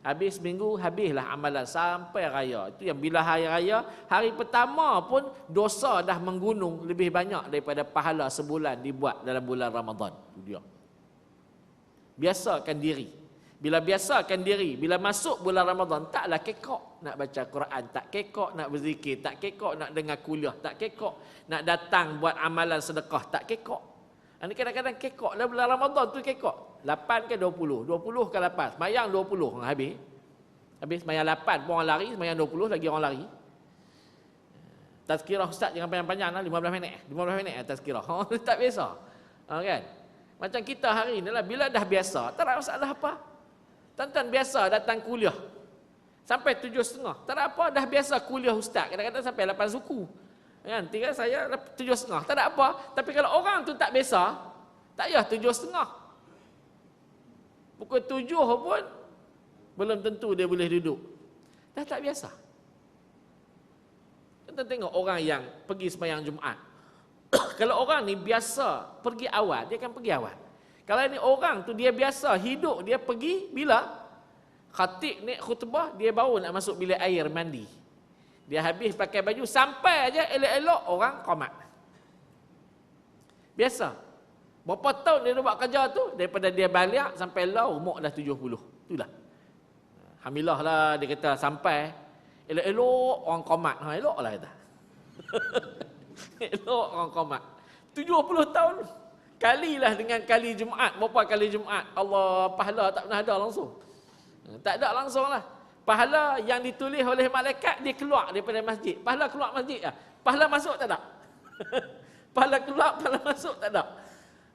Habis seminggu, habislah amalan sampai raya. Itu yang bila hari raya, hari pertama pun dosa dah menggunung lebih banyak daripada pahala sebulan dibuat dalam bulan Ramadan. Itu dia. Biasakan diri. Bila biasakan diri, bila masuk bulan Ramadan, taklah kekok nak baca Quran, tak kekok nak berzikir, tak kekok nak dengar kuliah, tak kekok nak datang buat amalan sedekah, tak kekok. Ini kadang-kadang kekok dalam bulan Ramadan tu kekok. 8 ke 20? 20 ke 8? Semayang 20 habis. Habis semayang 8 pun orang lari, semayang 20 lagi orang lari. Tazkirah ustaz jangan panjang-panjang lah, 15 minit. 15 minit tazkirah. Tak biasa. Kan? Macam kita hari ni lah, bila dah biasa, tak ada masalah apa. Tuan-tuan biasa datang kuliah sampai 7.30. Tak ada apa, dah biasa kuliah ustaz. Kadang-kadang sampai 8 suku. Kan? Tinggal saya 7.30. Tak ada apa. Tapi kalau orang tu tak biasa, tak payah 7.30. Pukul 7 pun belum tentu dia boleh duduk. Dah tak biasa. Kita tengok orang yang pergi sembahyang Jumaat. Kalau orang ni biasa pergi awal, dia akan pergi awal. Kalau ni orang tu dia biasa hidup, dia pergi bila khatib naik khutbah, dia baru nak masuk bilik air mandi. Dia habis pakai baju, sampai aja elok-elok orang qamat. Biasa. Berapa tahun dia buat kerja tu? Daripada dia balik sampai lah umur dah 70. Itulah. Alhamdulillah lah dia kata sampai elok-elok orang qamat. Elok lah kata. Elok orang qamat. 70 tahun. Kalilah dengan kali Jumaat. Berapa kali Jumaat? Allah, pahala tak pernah ada langsung. Tak ada langsung lah. Pahala yang ditulis oleh malaikat, dia keluar daripada masjid. Pahala keluar masjid lah. Pahala masuk tak ada. Pahala keluar, pahala masuk tak ada.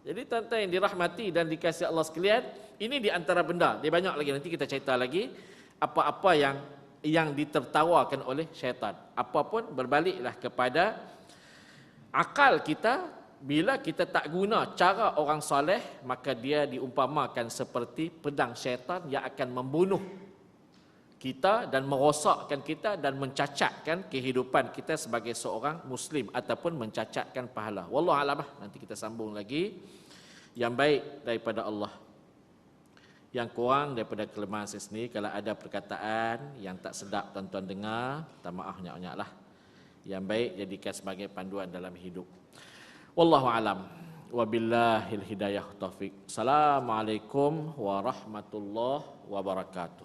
Jadi tuan-tuan yang dirahmati dan dikasihi Allah sekalian, ini di antara benda. Dia banyak lagi, nanti kita cerita lagi. Apa-apa yang ditertawakan oleh syaitan. Apapun berbaliklah kepada akal kita. Bila kita tak guna cara orang soleh, maka dia diumpamakan seperti pedang syaitan yang akan membunuh kita dan merosakkan kita dan mencacatkan kehidupan kita sebagai seorang Muslim ataupun mencacatkan pahala. Wallahu a'lam. Nanti kita sambung lagi. Yang baik daripada Allah, yang kurang daripada kelemahan saya sendiri. Kalau ada perkataan yang tak sedap tuan-tuan dengar, minta maaf banyak-banyak lah. Yang baik jadikan sebagai panduan dalam hidup. Wallahu alam. Wabillahil hidayah taufik. Assalamualaikum warahmatullahi wabarakatuh.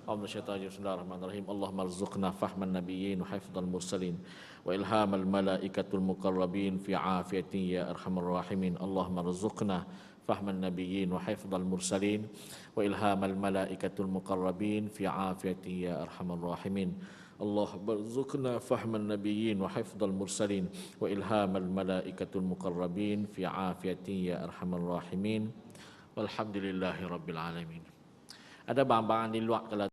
Bismillahirrahmanirrahim. Allahumma rzuqna fahman nabiyyin wa hifdzal mursalin wa ilhamal malaikatul muqarrabin fi afiyatin ya arhamar rahimin. Allahumma rzuqna fahman nabiyyin wa hifdzal mursalin wa ilhamal malaikatul muqarrabin fi afiyatin ya arhamar rahimin. Allah barzuqna fahman nabiyyin wa hifdzal mursalin wa ilhamal malaikatul muqarrabin fi afiyatin ya arhamar rahimin. Walhamdulillahi rabbil alamin. Ada barang-barang di luar kalau